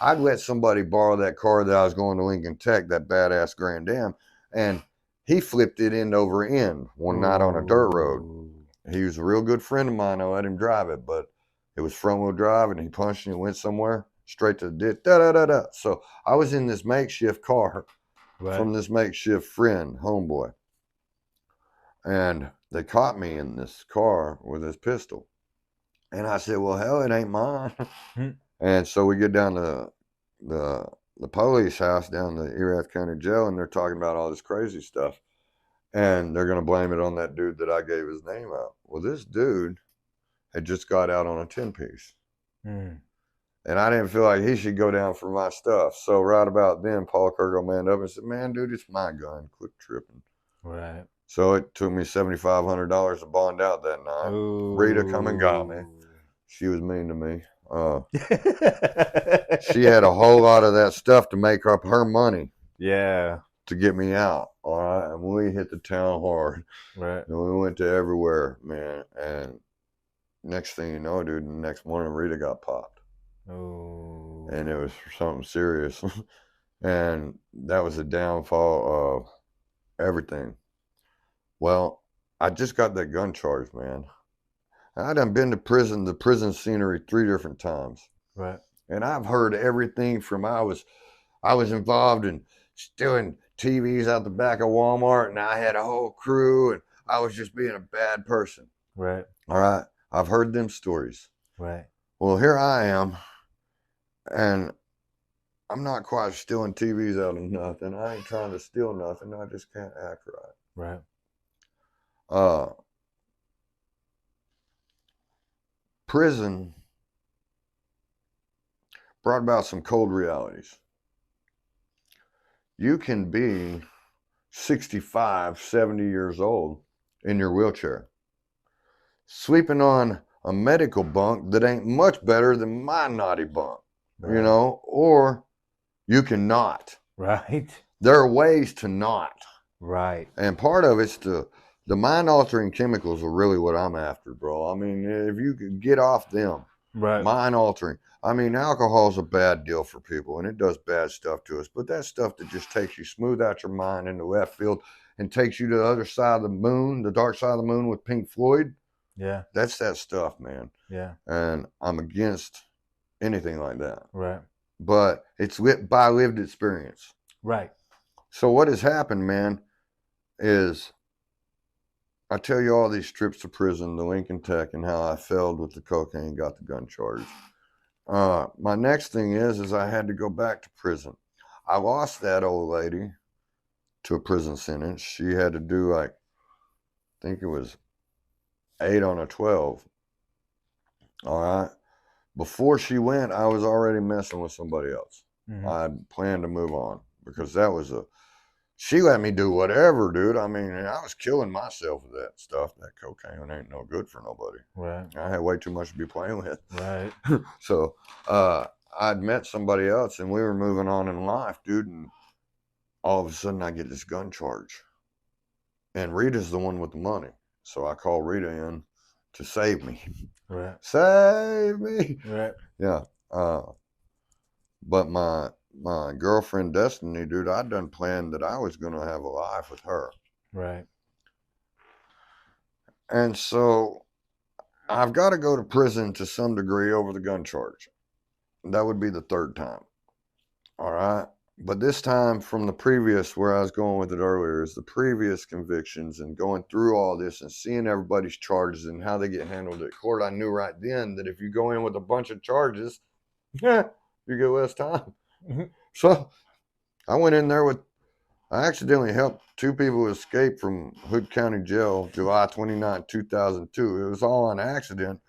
I'd let somebody borrow that car that I was going to Lincoln Tech, that badass Grand Am, and he flipped it end over end one night on a dirt road. He was a real good friend of mine. I let him drive it, but it was front-wheel drive, and he punched and went somewhere straight to the ditch. Da-da-da-da. So I was in this makeshift car from this makeshift friend, homeboy. And they caught me in this car with this pistol. And I said, well, hell, it ain't mine. And so we get down to the police house down the Erath County Jail, and they're talking about all this crazy stuff. And they're going to blame it on that dude that I gave his name out. Well, this dude had just got out on a 10-piece. And I didn't feel like he should go down for my stuff. So right about then, Paul Kurko manned up and said, man, dude, it's my gun. Quit tripping. Right. So it took me $7,500 to bond out that night. Ooh. Rita come and got me. She was mean to me. She had a whole lot of that stuff to make up her money. Yeah. To get me out. All right. And we hit the town hard. Right. And we went to everywhere, man. And next thing you know, dude, the next morning Rita got popped. Oh. And it was something serious. And that was the downfall of everything. Well, I just got that gun charge, man. I done been to prison, the prison scenery 3 different times. Right. And I've heard everything from I was involved in stealing TVs out the back of Walmart, and I had a whole crew, and I was just being a bad person. Right. All right. I've heard them stories. Right. Well, here I am, and I'm not quite stealing TVs out of nothing. I ain't trying to steal nothing. I just can't act right. Right. Prison brought about some cold realities. You can be 65, 70 years old in your wheelchair, sleeping on a medical bunk that ain't much better than my naughty bunk, right. You know, or you can not. Right. There are ways to not. Right. And part of it's the mind-altering chemicals are really what I'm after, bro. I mean, if you could get off them, Right. mind altering. I mean, alcohol is a bad deal for people, and it does bad stuff to us. But that stuff that just takes you smooth out your mind into left field and takes you to the other side of the moon, the dark side of the moon with Pink Floyd. Yeah. That's that stuff, man. Yeah. And I'm against anything like that. Right. But it's lit by lived experience. Right. So what has happened, man, is I tell you all these trips to prison, the Lincoln Tech, and how I failed with the cocaine, got the gun charge. My next thing is I had to go back to prison. I lost that old lady to a prison sentence. She had to do I think it was 8 on a 12. All right. Before she went, I was already messing with somebody else. Mm-hmm. I planned to move on because she let me do whatever, dude. I mean, I was killing myself with that stuff. That cocaine ain't no good for nobody. Right. I had way too much to be playing with. Right. So I'd met somebody else and we were moving on in life, dude. And all of a sudden I get this gun charge. And Rita's the one with the money. So I call Rita in to save me. Right. Save me. Right. Yeah. But my girlfriend Destiny, dude, I'd done planned that I was going to have a life with her. Right. And so I've got to go to prison to some degree over the gun charge. That would be the third time. All right. But this time from the previous, where I was going with it earlier, is the previous convictions and going through all this and seeing everybody's charges and how they get handled at court. I knew right then that if you go in with a bunch of charges, you get less time. Mm-hmm. So I went in there I accidentally helped 2 people escape from Hood County Jail July 29, 2002. It was all on accident.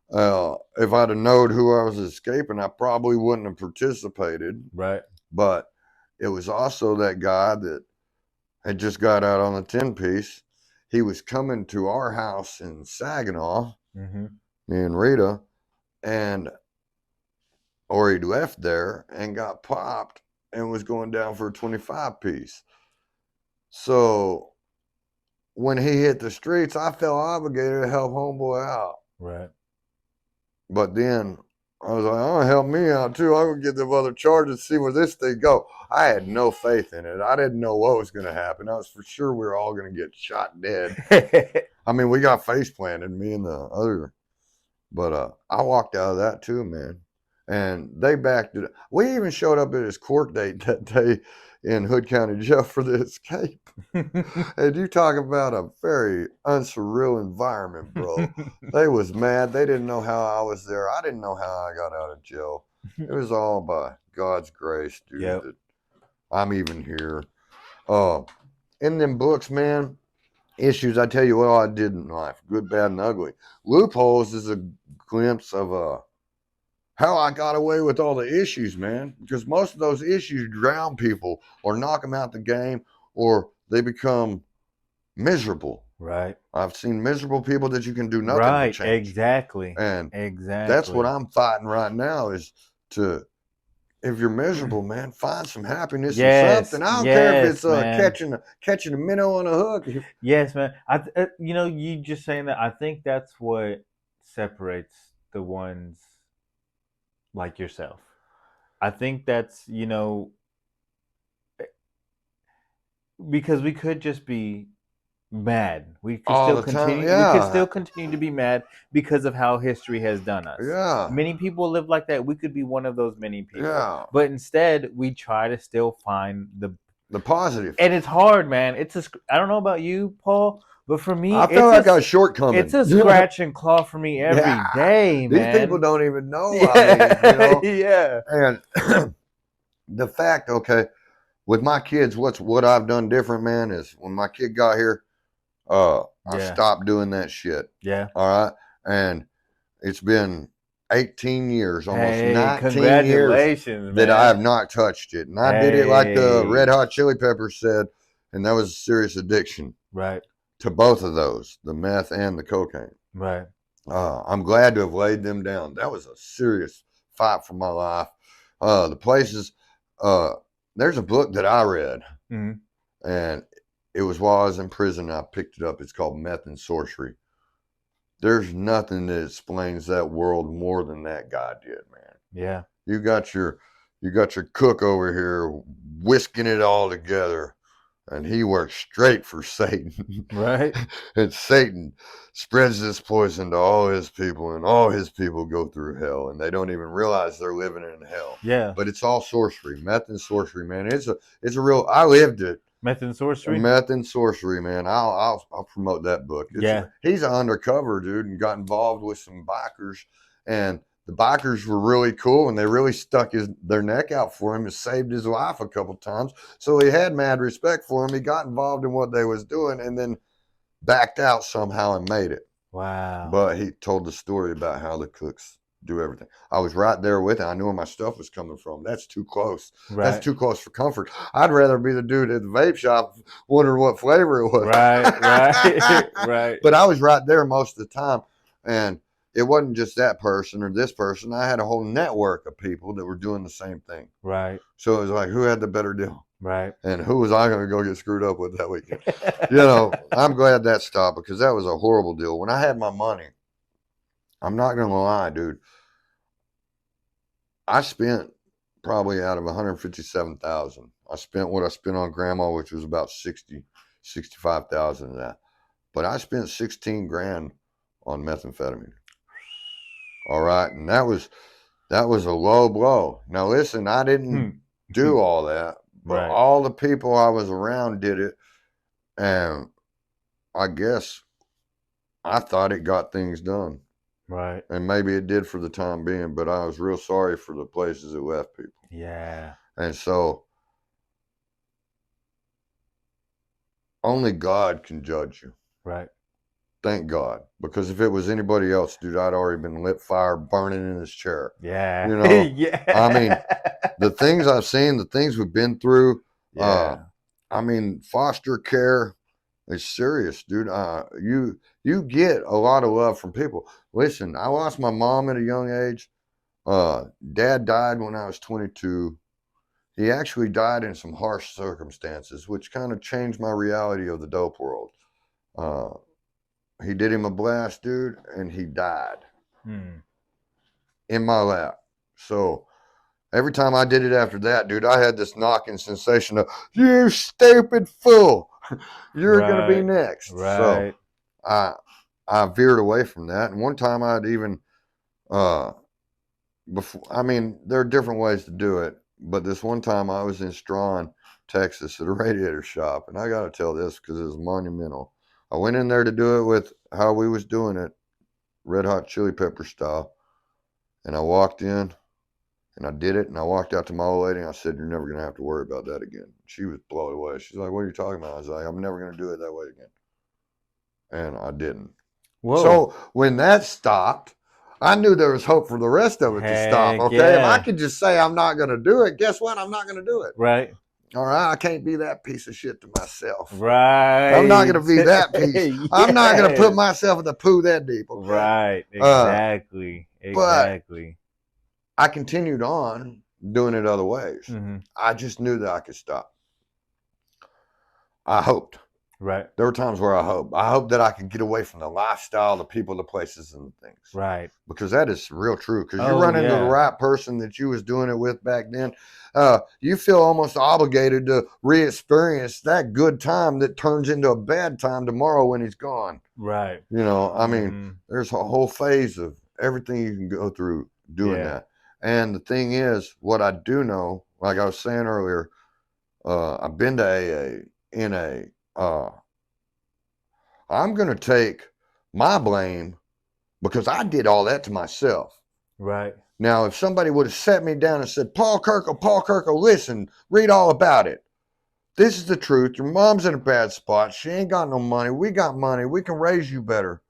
If I'd have known who I was escaping, I probably wouldn't have participated. Right. But it was also that guy that had just got out on the 10-piece. He was coming to our house in Saginaw, Mm-hmm. me and Rita, or he'd left there and got popped and was going down for a 25-piece. So when he hit the streets, I felt obligated to help homeboy out. Right. But then I was like, oh, help me out too. I'm going to get them other charges, see where this thing go. I had no faith in it. I didn't know what was going to happen. I was for sure we were all going to get shot dead. I mean, we got face planted, me and the other. But I walked out of that too, man. And they backed it. We even showed up at his court date that day in Hood County Jail for the escape. And you talk about a very unsurreal environment, bro. They was mad. They didn't know how I was there. I didn't know how I got out of jail. It was all by God's grace, dude. Yep. That I'm even here. In them books, man, issues, I tell you what I did in life, good, bad, and ugly. Loopholes is a glimpse of how I got away with all the issues, man. Because most of those issues drown people or knock them out the game or they become miserable. Right. I've seen miserable people that you can do nothing Right. to change. Exactly. And exactly. that's what I'm fighting right now is if you're miserable, man, find some happiness in something. I don't care if it's catching a minnow on a hook. Yes, man. You just saying that, I think that's what separates the ones like yourself. I think that's, because we could just be mad. We could All still the continue. time, yeah. We could still continue to be mad because of how history has done us. Yeah. Many people live like that. We could be one of those many people. Yeah. But instead, we try to still find the positive. And it's hard, man. I don't know about you, Paul, but for me, I feel like I got a shortcoming. It's a scratch and claw for me every day, man. These people don't even know. Yeah. I mean, Yeah. And the fact, okay, with my kids, what I've done different, man, is when my kid got here, I stopped doing that shit. Yeah. All right. And it's been 18 years, almost 19 congratulations, years man. that I have not touched it. And I did it like the Red Hot Chili Peppers said, and that was a serious addiction. Right. To both of those, the meth and the cocaine. Right. I'm glad to have laid them down. That was a serious fight for my life. The places, there's a book that I read, and it was while I was in prison. I picked it up. It's called Meth and Sorcery. there's nothing that explains that world more than that guy did, man. Yeah. You got your cook over here whisking it all together, and he works straight for Satan. Right. And Satan spreads this poison to all his people, and all his people go through hell, and they don't even realize they're living in hell. Yeah. But it's all sorcery, meth and sorcery, man. It's a real. I lived it. Meth and sorcery. Meth and sorcery, man. I'll promote that book. He's an undercover dude and got involved with some bikers, and the bikers were really cool, and they really stuck their neck out for him and saved his life a couple times. So he had mad respect for him. He got involved in what they was doing, and then backed out somehow and made it. Wow. But he told the story about how the cooks do everything. I was right there with it. I knew where my stuff was coming from. That's too close. Right. That's too close for comfort. I'd rather be the dude at the vape shop wondering what flavor it was. Right. Right. But I was right there most of the time. And it wasn't just that person or this person. I had a whole network of people that were doing the same thing. Right. So it was like, who had the better deal? Right. And who was I going to go get screwed up with that weekend? I'm glad that stopped, because that was a horrible deal. When I had my money, I'm not going to lie, dude, I spent probably out of 157,000. I spent what I spent on grandma, which was about 65,000 of that. But I spent 16 grand on methamphetamine. All right. And that was a low blow. Now listen, I didn't do all that, but all the people I was around did it. And I guess I thought it got things done. Right. And maybe it did for the time being, but I was real sorry for the places it left people. Yeah. And so only God can judge you. Right. Thank God. Because if it was anybody else, dude, I'd already been lit fire burning in his chair. Yeah. Yeah. I mean, the things I've seen, the things we've been through, I mean, foster care is serious, dude. You get a lot of love from people. Listen, I lost my mom at a young age. Dad died when I was 22. He actually died in some harsh circumstances, which kind of changed my reality of the dope world. He did him a blast, dude, and he died in my lap. So every time I did it after that, dude, I had this knocking sensation of, you stupid fool, you're going to be next. Right. So I veered away from that. And one time I'd even, I mean, there are different ways to do it. But this one time I was in Strawn, Texas at a radiator shop. And I got to tell this because it was monumental. I went in there to do it with how we was doing it, Red Hot Chili Pepper style. And I walked in and I did it. And I walked out to my old lady and I said, you're never going to have to worry about that again. She was blown away. She's like, what are you talking about? I was like, I'm never going to do it that way again. And I didn't. Whoa. So when that stopped, I knew there was hope for the rest of it to stop. Okay. Yeah. If I could just say I'm not going to do it, guess what? I'm not going to do it. Right. All right. I can't be that piece of shit to myself. Right. I'm not going to be that piece. Yeah. I'm not going to put myself in the poo that deep. Okay? Right. Exactly. Exactly. But I continued on doing it other ways. Mm-hmm. I just knew that I could stop. I hoped. Right. There were times where I hoped that I could get away from the lifestyle, the people, the places, and the things. Right. Because that is real true. Because you run into the right person that you was doing it with back then. You feel almost obligated to re-experience that good time that turns into a bad time tomorrow when he's gone. Right. I mean, there's a whole phase of everything you can go through doing that. And the thing is, what I do know, like I was saying earlier, I've been to AA, NA. I'm going to take my blame because I did all that to myself. Right. Now, if somebody would have sat me down and said, Paul Kurko, listen, read all about it. This is the truth. Your mom's in a bad spot. She ain't got no money. We got money. We can raise you better.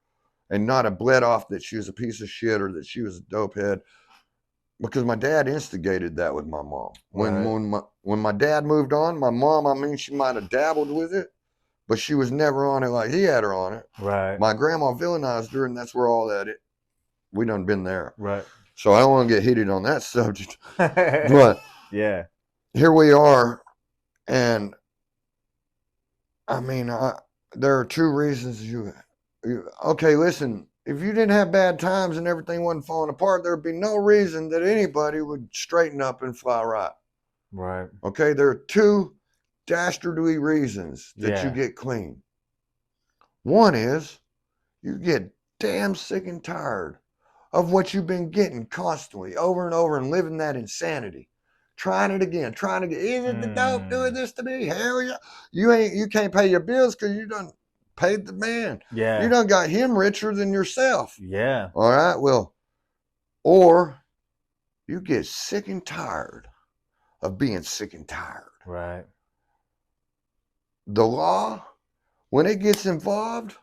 And not have bled off that she was a piece of shit or that she was a dope head. Because my dad instigated that with my mom. Right. When my dad moved on, my mom, she might have dabbled with it. But she was never on it like he had her on it. Right. My grandma villainized her, and that's where all that we done been there. Right. So I don't want to get heated on that subject. But yeah, here we are, and I mean, there are two reasons okay, listen, if you didn't have bad times and everything wasn't falling apart, there'd be no reason that anybody would straighten up and fly right. Right. Okay, there are two dastardly reasons that you Yeah. get clean. One is you get damn sick and tired of what you've been getting constantly over and over and living that insanity. Trying it again, is it the dope doing this to me? Hell yeah. You can't pay your bills because you done paid the man. Yeah. You done got him richer than yourself. Yeah. All right, well, or you get sick and tired of being sick and tired. Right. The law, when it gets involved,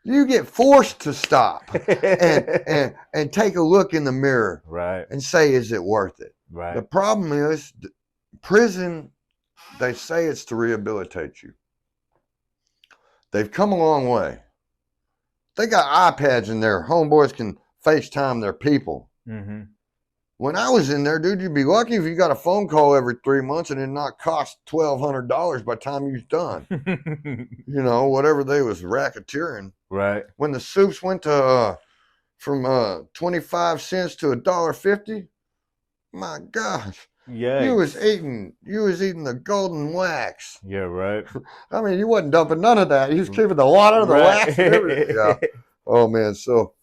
you get forced to stop and take a look in the mirror, right. and say, is it worth it? Right. The problem is prison, they say it's to rehabilitate you. They've come a long way. They got iPads in there. Homeboys can FaceTime their people. Mm-hmm. When I was in there, dude, you'd be lucky if you got a phone call every 3 months and it not cost $1,200 by the time you're done. You know, whatever they was racketeering. Right. When the soups went to from 25 cents to $1.50, my gosh. Yeah. You was eating the golden wax. Yeah, right. I mean, you wasn't dumping none of that. You was keeping the water, the wax, and everything. Yeah. Oh man, so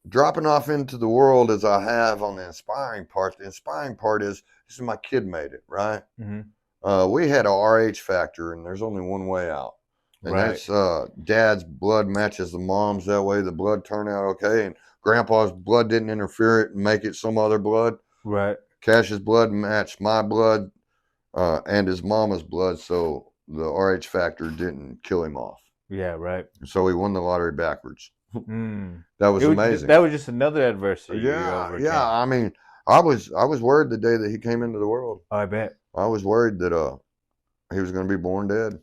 dropping off into the world as I have on the inspiring part. The inspiring part is this is my kid made it, right? Mm-hmm. We had a RH factor, and there's only one way out. And right. That's dad's blood matches the mom's. That way the blood turned out okay. And grandpa's blood didn't interfere it and make it some other blood. Right. Cash's blood matched my blood and his mama's blood. So the RH factor didn't kill him off. Yeah, right. So he won the lottery backwards. Mm. That was amazing. That was just another adversity. Yeah, yeah. I mean, I was worried the day that he came into the world. Oh, I bet. I was worried that he was going to be born dead.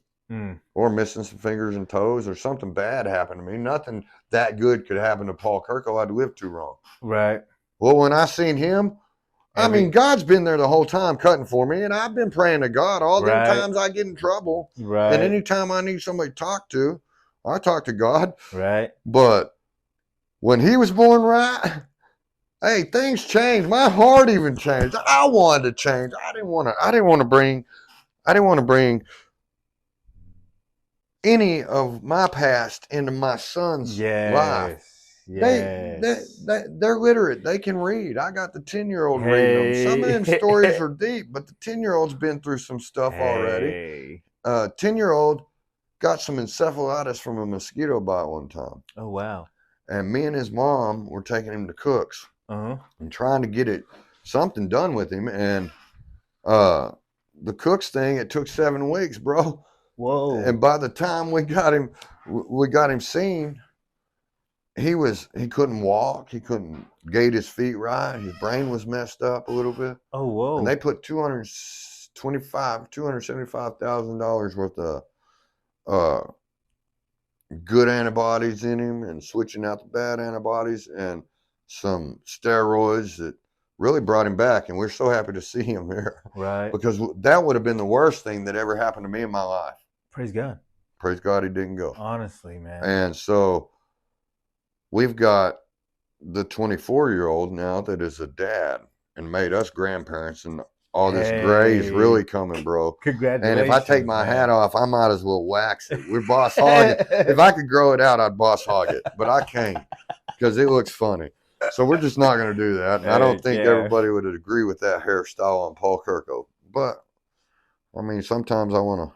Or missing some fingers and toes, or something bad happened to me. Nothing that good could happen to Paul Kurko. I'd lived too long. Right. Well, when I seen him, I mean, God's been there the whole time cutting for me, and I've been praying to God all them times I get in trouble. Right. And anytime I need somebody to talk to, I talk to God. Right. But when he was born right, hey, things changed. My heart even changed. I wanted to change. I didn't want to bring any of my past into my son's life. Yes. They're literate. They can read. I got the 10-year-old reading them. Some of them stories are deep, but the 10-year-old's been through some stuff already. 10-year-old got some encephalitis from a mosquito bite one time. Oh, wow. And me and his mom were taking him to Cook's and trying to get something done with him. And the Cook's thing, it took 7 weeks, bro. Whoa. And by the time we got him seen, he couldn't walk. He couldn't gait his feet right. His brain was messed up a little bit. Oh, whoa. And they put $275,000 worth of good antibodies in him and switching out the bad antibodies and some steroids that really brought him back. And we're so happy to see him here. Right. Because that would have been the worst thing that ever happened to me in my life. Praise God. Praise God he didn't go. Honestly, man. And so we've got the 24-year-old now that is a dad and made us grandparents, and all this gray is really coming, bro. Congratulations. And if I take my hat off, I might as well wax it. We're boss hog it. If I could grow it out, I'd boss hog it, but I can't because it looks funny. So we're just not going to do that. And I don't think everybody would agree with that hairstyle on Paul Kurko. But I mean, sometimes I want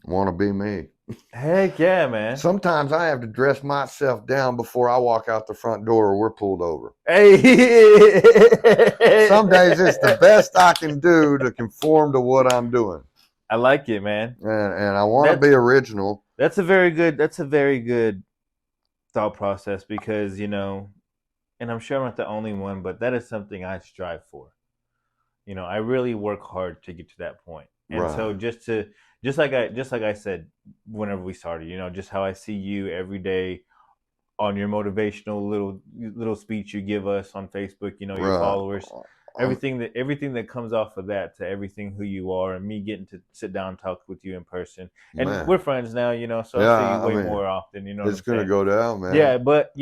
to be me. Heck yeah, man. Sometimes I have to dress myself down before I walk out the front door or we're pulled over. Hey. Some days it's the best I can do to conform to what I'm doing. I like it, man. And I want to be original. That's a very good thought process because, you know, and I'm sure I'm not the only one, but that is something I strive for. You know, I really work hard to get to that point. And so just like I said whenever we started, you know, just how I see you every day on your motivational little speech you give us on Facebook, you know, your followers. everything that comes off of that to everything who you are, and me getting to sit down and talk with you in person. And Man. we're friends now, so Yeah, I see you I way mean, more often. You know what it's I'm gonna saying? go down, man. Yeah, but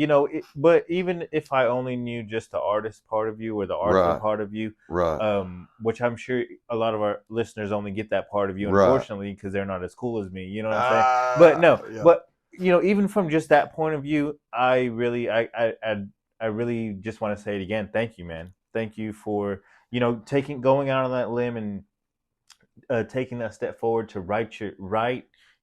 but even if I only knew just the artist part of you or the Arthur Right. part of you, Right. which I'm sure a lot of our listeners only get that part of you, Right. unfortunately, because they're not as cool as me. You know what I'm saying? But no, Yeah. but even from just that point of view, I really, I really just want to say it again. Thank you, man. Thank you for going out on that limb and taking that step forward to write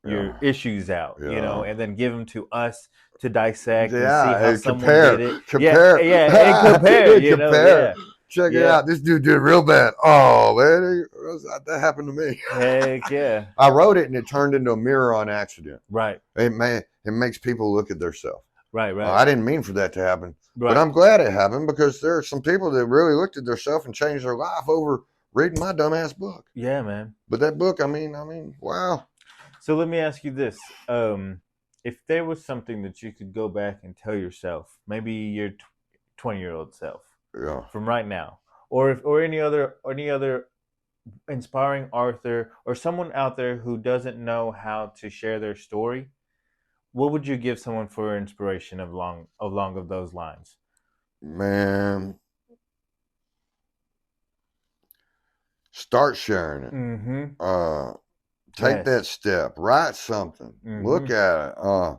your issues out, Yeah. and then give them to us to dissect and see Yeah, how and someone compare. did it. Compare. Yeah, and compare. Compare. Yeah, Check it yeah. out. This dude did real bad. Oh man, that happened to me. Heck yeah. I wrote it and it turned into a mirror on accident. Right. It makes people look at themselves. Right. I didn't mean for that to happen, Right. but I'm glad it happened because there are some people that really looked at themselves and changed their life over reading my dumbass book. Yeah, man. But that book, I mean, wow. So let me ask you this: if there was something that you could go back and tell yourself, maybe your 20-year-old self, Yeah. from right now, or any other inspiring Arthur or someone out there who doesn't know how to share their story, what would you give someone for inspiration along of those lines? Man, start sharing it. Mm-hmm. Take that step. Write something. Mm-hmm. Look at it.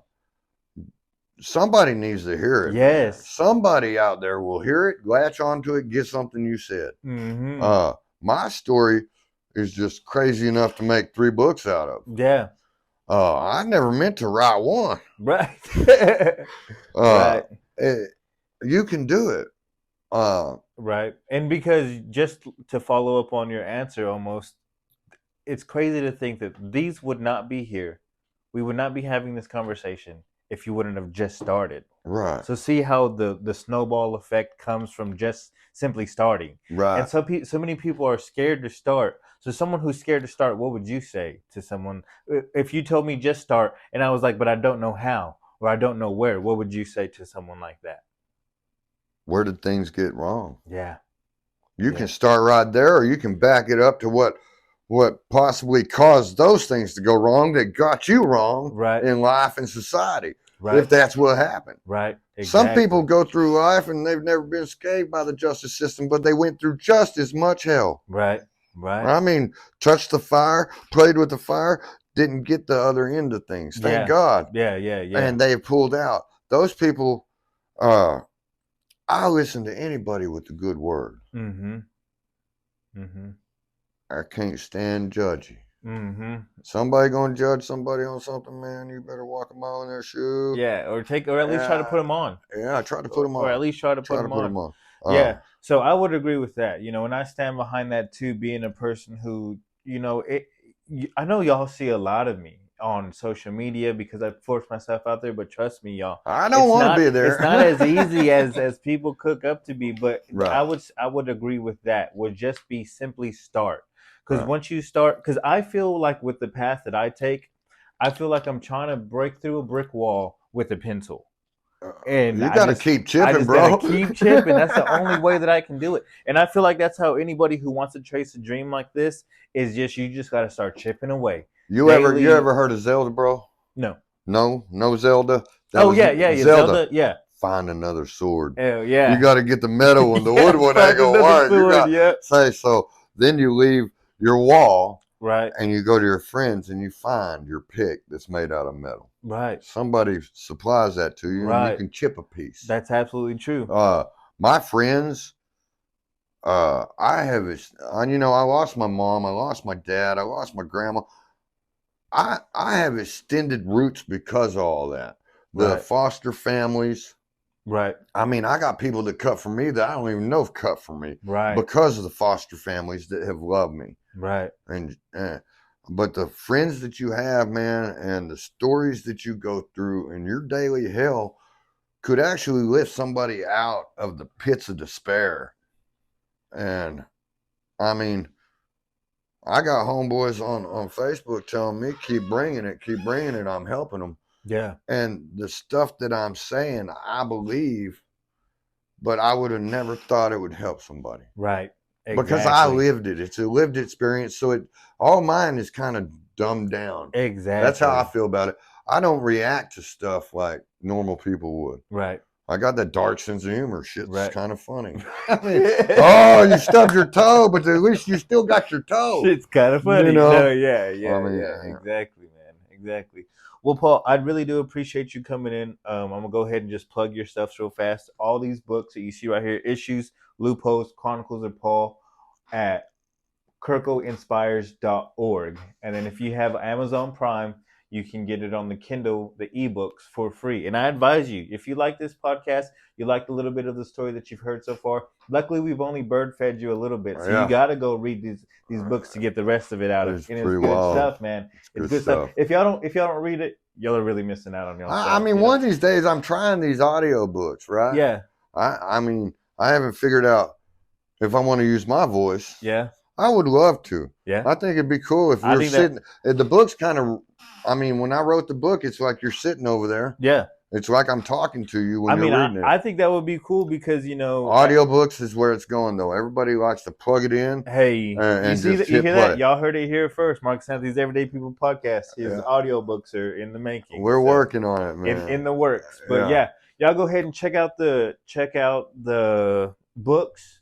Somebody needs to hear it. Yes. Man. Somebody out there will hear it, latch onto it, get something you said. Mm-hmm. My story is just crazy enough to make 3 books out of. Yeah. I never meant to write one. Right. Right. You can do it. Right. And because just to follow up on your answer almost, it's crazy to think that these would not be here. We would not be having this conversation if you wouldn't have just started. Right. So see how the snowball effect comes from just simply starting. Right. And so many people are scared to start. So someone who's scared to start, what would you say to someone if you told me just start and I was like, but I don't know how or I don't know where? What would you say to someone like that? Where did things get wrong? Yeah. You can start right there, or you can back it up to what possibly caused those things to go wrong that got you wrong in life and society. Right. If that's what happened. Right. Exactly. Some people go through life and they've never been scathed by the justice system, but they went through just as much hell. Right. Right. I mean, touched the fire, played with the fire, didn't get the other end of things. Thank God. Yeah. And they pulled out. Those people, I listen to anybody with a good word. Mm-hmm. Mm-hmm. I can't stand judgy. Mm-hmm. Somebody gonna judge somebody on something, man. You better walk a mile in their shoe. Yeah, or at least try to put them on. Yeah, try to put them on. Or at least try to put them on. Yeah. So I would agree with that. And I stand behind that too. Being a person who, I know y'all see a lot of me on social media because I force myself out there. But trust me, y'all, I don't want to be there. It's not as easy as people cook up to be. But right. I would agree with that. Would just be simply start. Because once you start, because I feel like with the path that I take, I feel like I'm trying to break through a brick wall with a pencil. And you got to keep chipping, I just bro. Gotta keep chipping. That's the only way that I can do it. And I feel like that's how anybody who wants to chase a dream like this is you just got to start chipping away. You ever heard of Zelda, bro? No. No Zelda. Yeah, Zelda. Yeah. Find another sword. Oh yeah. You got to get the metal one. The wood one ain't gonna work. So then you leave your wall. Right. And you go to your friends and you find your pick that's made out of metal. Right. Somebody supplies that to you and you can chip a piece. That's absolutely true. My friends, I lost my mom, I lost my dad, I lost my grandma. I have extended roots because of all that. The foster families. Right. I mean, I got people that cut for me that I don't even know have cut for me. Right. Because of the foster families that have loved me. Right. And but the friends that you have, man, and the stories that you go through in your daily hell could actually lift somebody out of the pits of despair. And I mean, I got homeboys on Facebook telling me, keep bringing it. I'm helping them. Yeah. And the stuff that I'm saying, I believe, but I would have never thought it would help somebody. Right. because I Exactly. lived it. It's a lived experience. So all mine is kind of dumbed down. Exactly. That's how I feel about it. I don't react to stuff like normal people would. Right. I got that dark sense of humor. Shit's Right. kind of funny. I mean, oh, you stubbed your toe, but at least you still got your toe. Shit's kind of funny. You know? No, yeah, I mean, exactly, man, exactly. Well, Paul, I really do appreciate you coming in. I'm gonna go ahead and just plug your stuff real fast. All these books that you see right here, Issues, Loopholes, Chronicles of Paul, at KurkoInspires.org. And then if you have Amazon Prime, you can get it on the Kindle, the ebooks for free. And I advise you, if you like this podcast, you like a little bit of the story that you've heard so far. Luckily, we've only bird fed you a little bit, so you got to go read these books to get the rest of it out of. And it's good stuff, man. It's good stuff. If y'all don't read it, y'all are really missing out on yourself. I mean, one of these days, I'm trying these audio books, right? Yeah. I mean, I haven't figured out if I want to use my voice. Yeah. I would love to. Yeah. I think it'd be cool if we were sitting. The book's kind of, I mean, when I wrote the book, it's like you're sitting over there. Yeah. It's like I'm talking to you when you're reading it. I think that would be cool because, audiobooks is where it's going, though. Everybody likes to plug it in. Hey, and you hear that? Y'all heard it here first. Mark Santhony's Everyday People podcast. His audiobooks are in the making. We're working on it, man. In the works. But yeah, y'all go ahead and check out the books,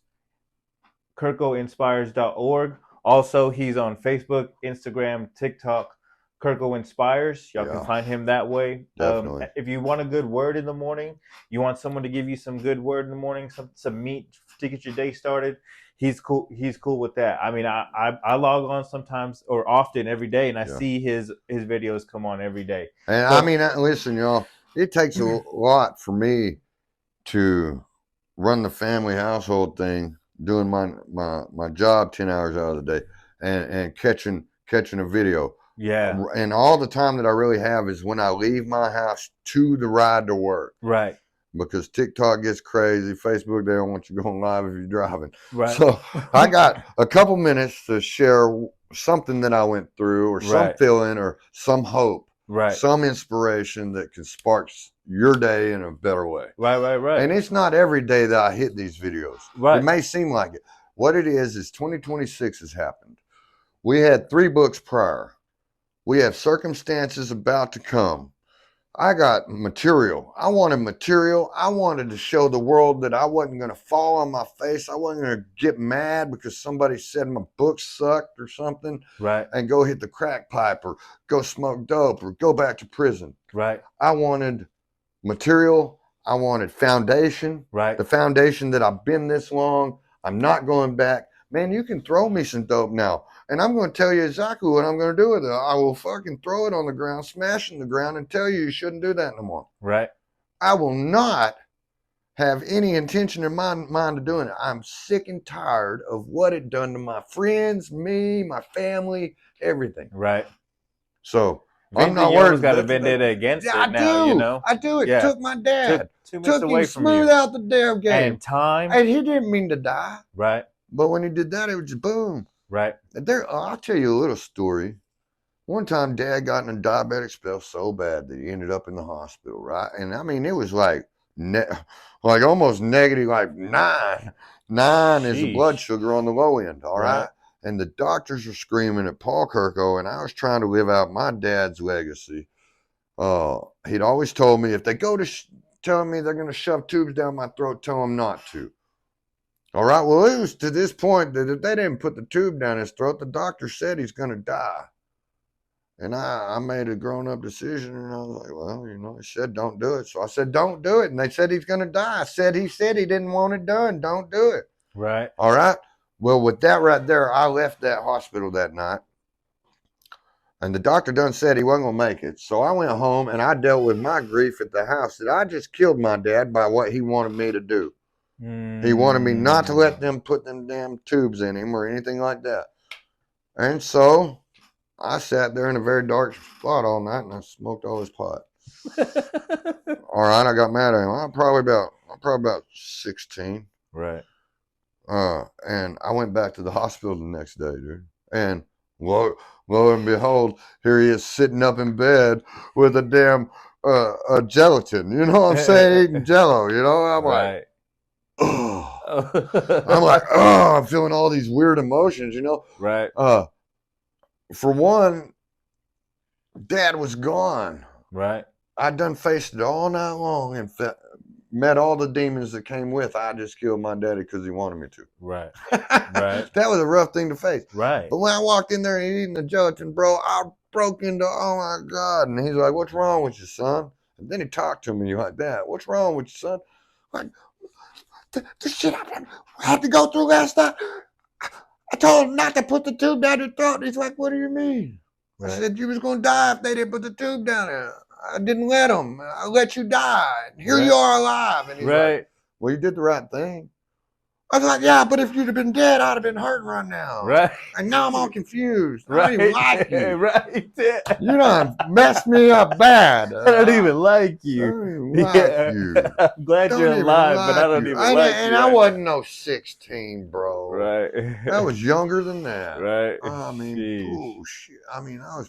KurkoInspires.org. Also, he's on Facebook, Instagram, TikTok, Kurko Inspires. Y'all can find him that way. Definitely. If you want a good word in the morning, you want someone to give you some good word in the morning, some meat to get your day started, he's cool. He's cool with that. I mean, I log on sometimes or often every day, and I see his videos come on every day. And I mean, listen, y'all, it takes a lot for me to run the family household thing, doing my job 10 hours out of the day, and catching a video. Yeah. And all the time that I really have is when I leave my house to the ride to work. Right. Because TikTok gets crazy. Facebook, they don't want you going live if you're driving. Right. So I got a couple minutes to share something that I went through, or some feeling, or some hope. Right. Some inspiration that can spark your day in a better way. Right. And it's not every day that I hit these videos. Right. It may seem like it. What it is 2026 has happened. We had 3 books prior. We have circumstances about to come. I got material. I wanted material. I wanted to show the world that I wasn't going to fall on my face. I wasn't going to get mad because somebody said my book sucked or something. Right. And go hit the crack pipe or go smoke dope or go back to prison. Right. I wanted material. I wanted foundation. Right. The foundation that I've been this long. I'm not going back. Man, you can throw me some dope now. And I'm going to tell you exactly what I'm going to do with it. I will fucking throw it on the ground, smash it in the ground, and tell you shouldn't do that no more. Right. I will not have any intention in my mind of doing it. I'm sick and tired of what it done to my friends, me, my family, everything. Right. So I'm not worried. Got a vendetta against it now. I do. It took my dad. Took him smooth out the damn game. And time. And he didn't mean to die. Right. But when he did that, it was just boom. Right. I'll tell you a little story. One time, Dad got in a diabetic spell so bad that he ended up in the hospital, right? And I mean, it was like almost negative, like 9. 9 is the blood sugar on the low end, all right? And the doctors were screaming at Paul Kurko, and I was trying to live out my dad's legacy. He'd always told me, if they go to telling me they're going to shove tubes down my throat, tell them not to. All right, well, it was to this point that if they didn't put the tube down his throat, the doctor said he's going to die. And I made a grown-up decision, and I was like, well, he said don't do it. So I said, don't do it. And they said he's going to die. He said he didn't want it done. Don't do it. Right. All right. Well, with that right there, I left that hospital that night. And the doctor done said he wasn't going to make it. So I went home, and I dealt with my grief at the house that I just killed my dad by what he wanted me to do. He wanted me not to let them put them damn tubes in him or anything like that. And so I sat there in a very dark spot all night, and I smoked all his pot. All right, I got mad at him. I'm probably about 16. Right. And I went back to the hospital the next day, dude. And lo and behold, here he is sitting up in bed with a damn gelatin. You know what I'm saying? Eating Jello. You know, I'm like, I'm like, oh, I'm feeling all these weird emotions, you know? Right. For one, Dad was gone. Right. I'd done faced it all night long and met all the demons that came with. I just killed my daddy because he wanted me to. Right. Right. That was a rough thing to face. Right. But when I walked in there and eating the gelatin, bro, I broke into, oh my God. And he's like, what's wrong with you, son? And then he talked to me like that. What's wrong with you, son? Like, the shit I had to go through last night. I told him not to put the tube down your throat. He's like, what do you mean? Right. I said, you was going to die if they didn't put the tube down there. I didn't let them. I let you die. Here you are alive. And he's like, well, you did the right thing. I was like, yeah, but if you'd have been dead, I'd have been hurting right now. Right. And now I'm all confused. Right. I don't even like you. Right. You done messed me up bad. I don't even like you. I don't even like you. I'm glad you're alive, but I don't even like you. And I wasn't no 16, bro. Right. I was younger than that. Right. I mean, oh, shit. I mean, I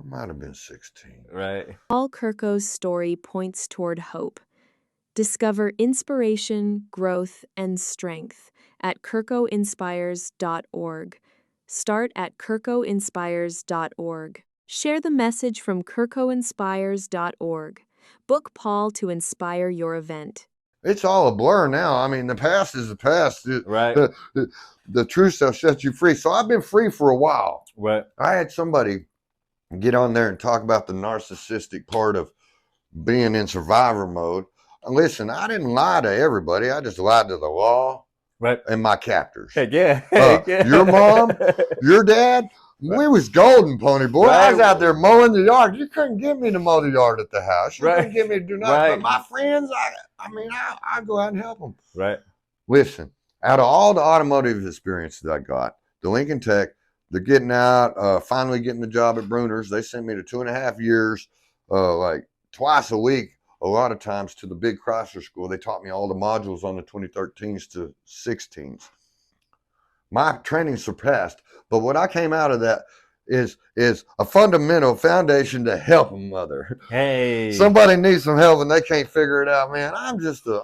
might have been 16. Right. Paul Kurko's story points toward hope. Discover inspiration, growth, and strength at kurkoinspires.org. Start at kurkoinspires.org. Share the message from kurkoinspires.org. Book Paul to inspire your event. It's all a blur now. I mean, the past is the past. Right. The true stuff sets you free. So I've been free for a while. Right. I had somebody get on there and talk about the narcissistic part of being in survivor mode. Listen, I didn't lie to everybody. I just lied to the law, right, and my captors. Heck yeah. Heck yeah. Your mom, your dad, right. We was golden, pony boy. Right. I was out there mowing the yard. You couldn't get me to mow the yard at the house. You couldn't get me to do nothing. Right. But my friends, I go out and help them. Right. Listen, out of all the automotive experience that I got, the Lincoln Tech, the getting out, finally getting the job at Bruner's, they sent me to 2.5 years, like twice a week. A lot of times to the big Chrysler school. They taught me all the modules on the 2013s to 16s. My training surpassed, but what I came out of that is a fundamental foundation to help a mother. Hey, somebody needs some help and they can't figure it out, man. I'm just a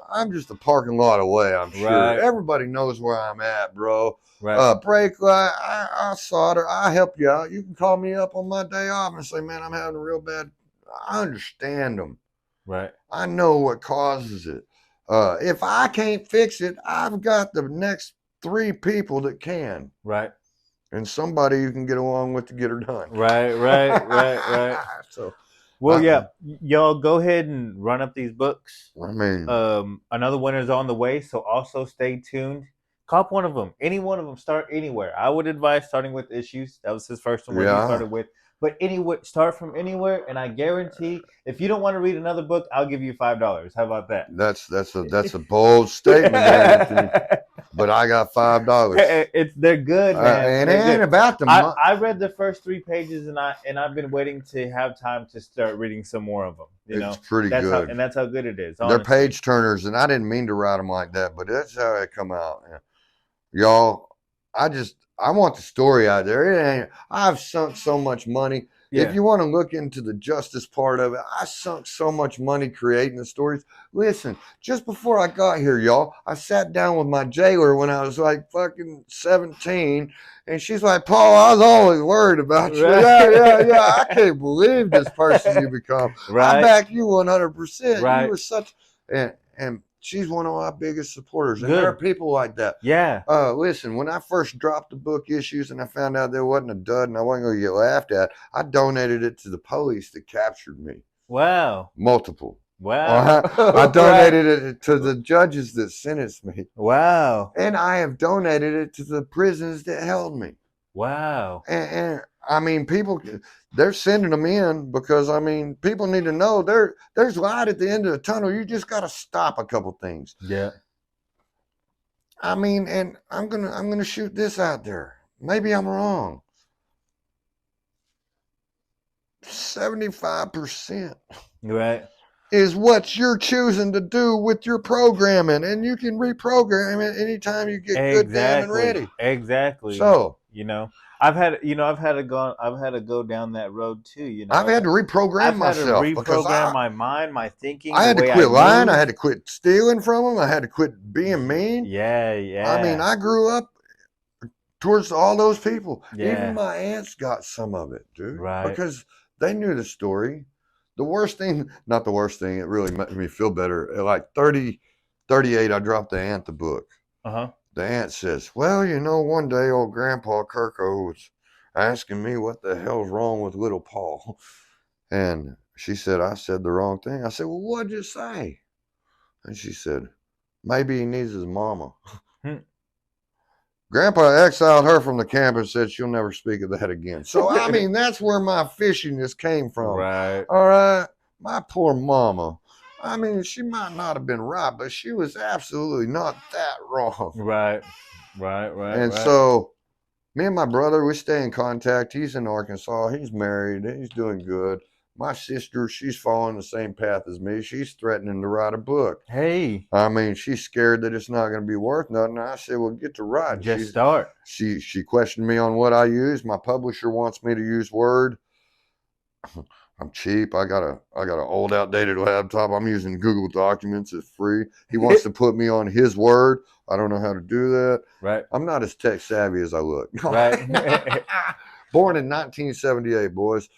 parking lot away. I'm sure everybody knows where I'm at, bro. Right. Brake light, I solder, I help you out. You can call me up on my day off and say, man, I'm having a real bad. I understand them. Right. I know what causes it. If I can't fix it, I've got the next 3 people that can. Right. And somebody you can get along with to get her done. Right. So, well, yeah, y'all go ahead and run up these books. I mean, another winner's on the way, so also stay tuned. Cop one of them. Any one of them. Start anywhere. I would advise starting with Issues. That was his first one. He started with. But anyway, start from anywhere, and I guarantee if you don't want to read another book, I'll give you $5. How about that? That's a bold statement, but I got $5. They're good, man. It ain't about the money. I read the first 3 pages, and I've been waiting to have time to start reading some more of them. It's pretty good, and that's how good it is. Honestly. They're page turners, and I didn't mean to write them like that, but that's how they come out, y'all. I want the story out there. I've sunk so much money. Yeah. If you want to look into the justice part of it, I sunk so much money creating the stories. Listen, just before I got here, y'all, I sat down with my jailer when I was like fucking 17, and she's like, Paul, I was always worried about you. Right. Yeah. I can't believe this person you become. Right. I back you 100%. Right. You were such, and she's one of my biggest supporters. And there are people like that. Yeah. Listen, when I first dropped the book Issues and I found out there wasn't a dud and I wasn't going to get laughed at, I donated it to the police that captured me. Wow. Multiple. Wow. I donated it to the judges that sentenced me. Wow. And I have donated it to the prisons that held me. Wow. And I mean, people, they're sending them in because, I mean, people need to know there's light at the end of the tunnel. You just got to stop a couple things. Yeah. I mean, and I'm gonna shoot this out there. Maybe I'm wrong. 75%. Right. Is what you're choosing to do with your programming, and you can reprogram it anytime you get good, damn, and ready. Exactly. So, I've had to go down that road too. I've had to reprogram I've had to myself because reprogram my mind, my thinking, I the had to way quit lying. I move. had to quit stealing from them. I had to quit being mean. Yeah, yeah. I mean, I grew up towards all those people. Yeah. Even my aunts got some of it, dude. Right. Because they knew the story. The worst thing, not the worst thing, it really made me feel better. At like 30, 38, I dropped the aunt the book. Uh-huh. The aunt says, well, you know, one day old Grandpa Kurko was asking me what the hell's wrong with little Paul. And she said, I said the wrong thing. I said, well, what'd you say? And she said, maybe he needs his mama. Grandpa exiled her from the camp and said she'll never speak of that again. So, I mean, that's where my fishiness came from. Right. All right. My poor mama. I mean, she might not have been right, but she was absolutely not that wrong. Right. And so, me and my brother, we stay in contact. He's in Arkansas. He's married. He's doing good. My sister, she's following the same path as me. She's threatening to write a book. Hey. I mean, she's scared that it's not going to be worth nothing. I said, well, get to writing. Just start. She questioned me on what I use. My publisher wants me to use Word. I'm cheap. I got an old outdated laptop. I'm using Google Documents. It's free. He wants to put me on his Word. I don't know how to do that. Right. I'm not as tech savvy as I look. Right. Born in 1978, boys.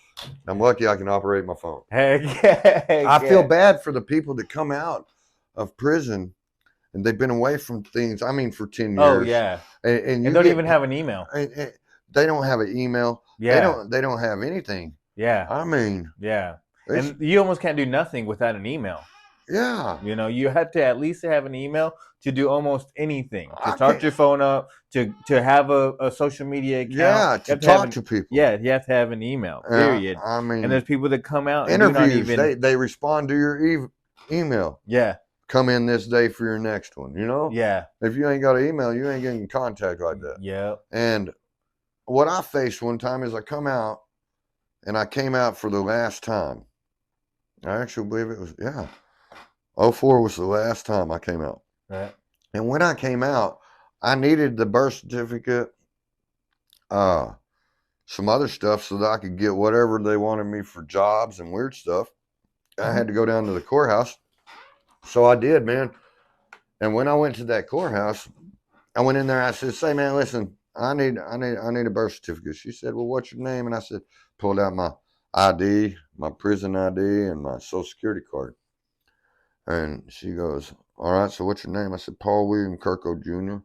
I'm lucky I can operate my phone. Heck yeah. I feel bad for the people that come out of prison and they've been away from things. I mean, for 10 years. Oh yeah. And don't even have an email. They don't have an email. Yeah. They don't have anything. Yeah. I mean. Yeah. And you almost can't do nothing without an email. Yeah. You know, you have to at least have an email to do almost anything. To start your phone up, to have a social media account. Yeah, to talk to people. Yeah, you have to have an email, period. I mean. And there's people that come out interviews, and they respond to your email. Yeah. Come in this day for your next one, you know? Yeah. If you ain't got an email, you ain't getting in contact like that. Yeah. And what I faced one time is I come out, and I came out for the last time. I actually believe it was, 04 was the last time I came out. Right. And when I came out, I needed the birth certificate, some other stuff so that I could get whatever they wanted me for jobs and weird stuff. I had to go down to the courthouse. So I did, man. And when I went to that courthouse, I went in there. I said, "Say, man, listen, I need a birth certificate." She said, "Well, what's your name?" And I said, pulled out my ID, my prison ID, and my social security card. And she goes, "All right, so what's your name?" I said, "Paul William Kurko Jr."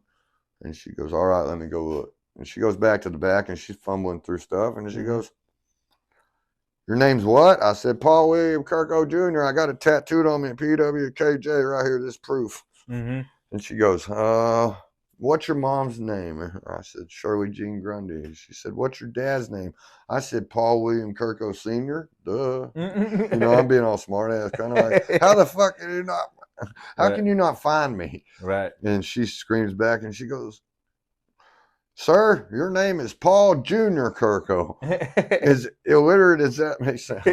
And she goes, "All right, let me go look." And she goes back to the back and she's fumbling through stuff. And she goes, "Your name's what?" I said, "Paul William Kurko Jr. I got it tattooed on me at PWKJ right here, this proof." And she goes, "What's your mom's name?" I said, "Shirley Jean Grundy." She said, "What's your dad's name?" I said, "Paul William Kurko Sr. Duh. You know, I'm being all smart ass, kind of like, how the fuck can you not, can you not find me? Right. And she screams back and she goes, "Sir, your name is Paul Jr. Kurko." As illiterate as that may sound,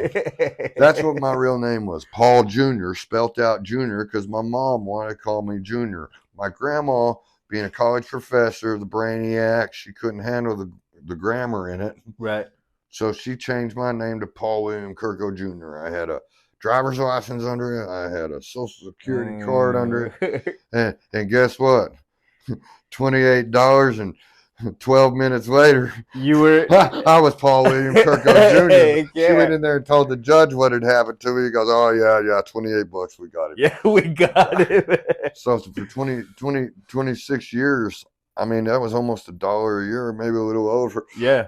that's what my real name was. Paul Jr., spelt out Junior, because my mom wanted to call me Junior. My grandma, being a college professor, the brainiac, she couldn't handle the grammar in it. Right. So she changed my name to Paul William Kurko Jr. I had a driver's license under it. I had a social security card under it. And guess what? $28 and 12 minutes later, you were I was Paul William Kurko Jr. She went in there and told the judge what had happened to me. He goes, "Oh, yeah, $28. We got it." Yeah, we got it. So for 26 years, I mean, that was almost $1 a year, maybe a little over. Yeah.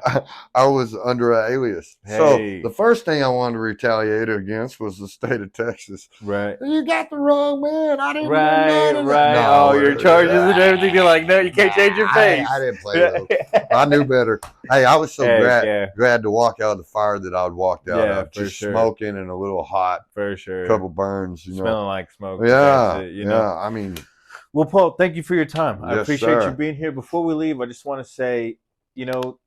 I was under an alias. Hey. So the first thing I wanted to retaliate against was the state of Texas. Right. "You got the wrong man. I didn't Right. know Right. No, your charges and everything. You're like, no, you can't change your face. I didn't play those. I knew better. Hey, I was so glad to walk out of the fire that I'd walked out of. Just smoking and a little hot. For sure. A couple burns, Smelling like smoke. Yeah. You know? I mean. Well, Paul, thank you for your time. I appreciate you being here. Before we leave, I just want to say, you know,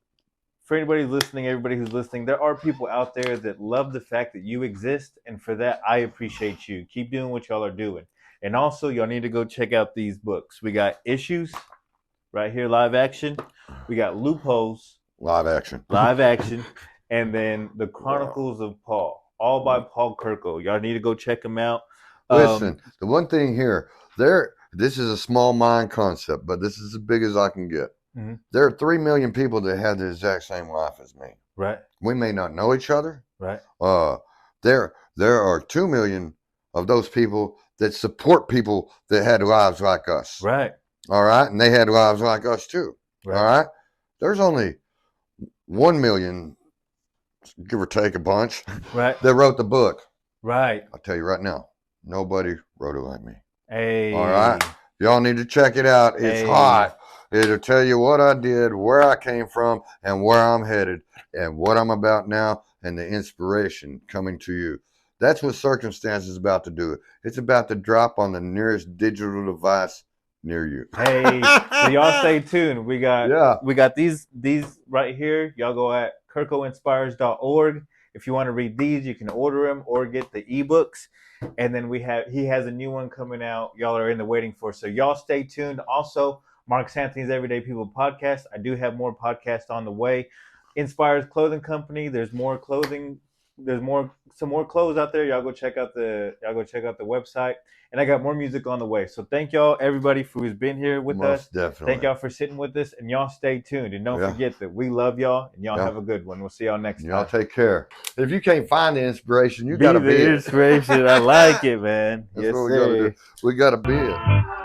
for anybody listening, everybody who's listening, there are people out there that love the fact that you exist. And for that, I appreciate you. Keep doing what y'all are doing. And also, y'all need to go check out these books. We got Issues right here, live action. We got Loopholes, Live action. live action, and then the Chronicles of Paul, all by Paul Kurko. Y'all need to go check him out. Listen, the one thing here, this is a small mind concept, but this is as big as I can get. Mm-hmm. There are 3 million people that have the exact same life as me. Right. We may not know each other. Right. There are 2 million of those people that support people that had lives like us. Right. All right. And they had lives like us too. Right. All right. There's only 1 million, give or take a bunch, right, that wrote the book. Right. I'll tell you right now, nobody wrote it like me. Hey. All right. Y'all need to check it out. It's hot. It'll tell you what I did, where I came from, and where I'm headed, and what I'm about now, and the inspiration coming to you. That's what Circumstance is about to do. It's about to drop on the nearest digital device near you. Hey, so y'all stay tuned. We got these right here. Y'all go at KurkoInspires.org. If you want to read these, you can order them or get the ebooks. And then he has a new one coming out. Y'all are in the waiting for. So y'all stay tuned. Also, Mark Anthony's Everyday People podcast. I do have more podcasts on the way. Inspires Clothing Company. There's more clothing. There's some more clothes out there. Y'all go check out the website. And I got more music on the way. So thank y'all, everybody, who's been here with us. Definitely. Thank y'all for sitting with us. And y'all stay tuned. And don't forget that we love y'all. And y'all have a good one. We'll see y'all next time. Y'all take care. If you can't find the inspiration, you got to be the inspiration. I like it, man. That's what we got to do. We got to be it.